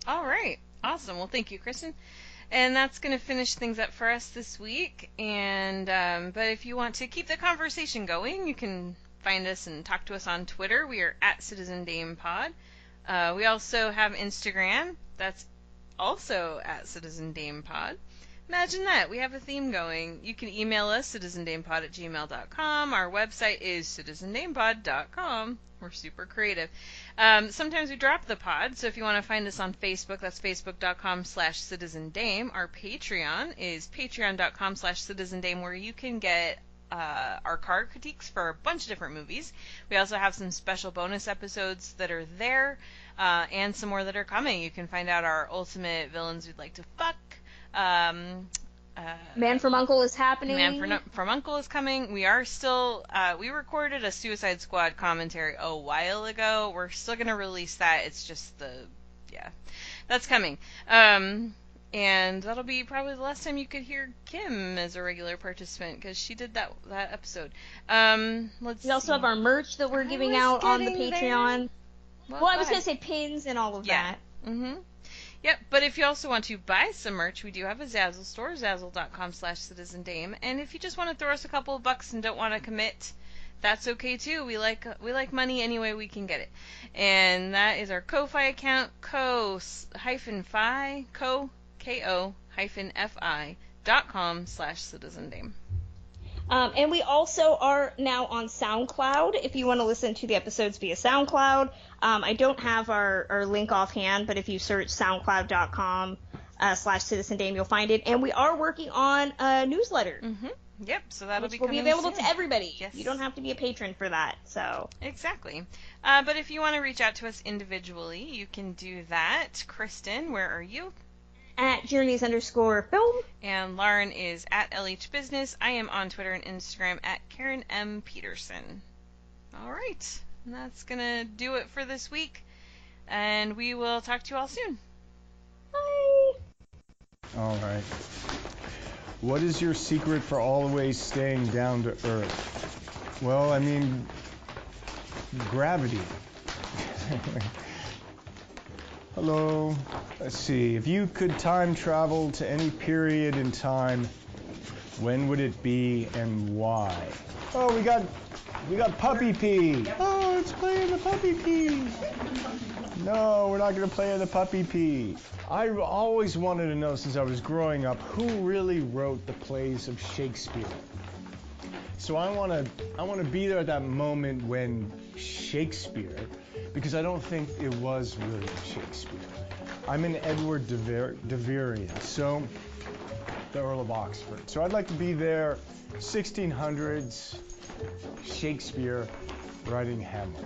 All right. Awesome. Well, thank you, Kristen. And that's going to finish things up for us this week. And but if you want to keep the conversation going, you can find us and talk to us on Twitter. We are at Citizen Dame Pod. We also have Instagram. That's also at Citizen Dame Pod. Imagine that. We have a theme going. You can email us, citizendamepod@gmail.com. Our website is citizendamepod.com. We're super creative. Sometimes we drop the pod, so if you want to find us on Facebook, that's facebook.com/citizendame. Our Patreon is patreon.com/citizendame, where you can get our card critiques for a bunch of different movies. We also have some special bonus episodes that are there, and some more that are coming. You can find out our ultimate villains we'd like to fuck. Man from Uncle is happening. Man from Uncle is coming. We are still, we recorded a Suicide Squad commentary a while ago. We're still going to release that. It's just that's coming. And that'll be probably the last time you could hear Kim as a regular participant, because she did that episode. We also have our merch that we're giving out on the Patreon. Well, I was going to say pins and all of that. Mm-hmm. Yep, but if you also want to buy some merch, we do have a Zazzle store, zazzle.com/citizendame. And if you just want to throw us a couple of bucks and don't want to commit, that's okay too. We like money any way we can get it. And that is our Ko-Fi account, ko-fi.com/citizendame. And we also are now on SoundCloud, if you want to listen to the episodes via SoundCloud. I don't have our link offhand, but if you search soundcloud.com/citizendame, you'll find it. And we are working on a newsletter. Mm-hmm. Yep, so that'll which be will coming be available soon to everybody. Yes. You don't have to be a patron for that. So Exactly. But if you want to reach out to us individually, you can do that. Kristen, where are you? At Journeys_film. And Lauren is at LH Business. I am on Twitter and Instagram at Karen M. Peterson. All right. And that's going to do it for this week. And we will talk to you all soon. Bye. All right. What is your secret for always staying down to earth? Well, I mean, gravity. Hello. Let's see. If you could time travel to any period in time, when would it be and why? Oh, we got puppy pee. Oh, let's play in the puppy pee. No, we're not going to play in the puppy pee. I always wanted to know since I was growing up who really wrote the plays of Shakespeare. So I want to be there at that moment when Shakespeare, because I don't think it was William Shakespeare. I'm an Edward de Vere, so the Earl of Oxford. So I'd like to be there, 1600s, Shakespeare writing Hamlet.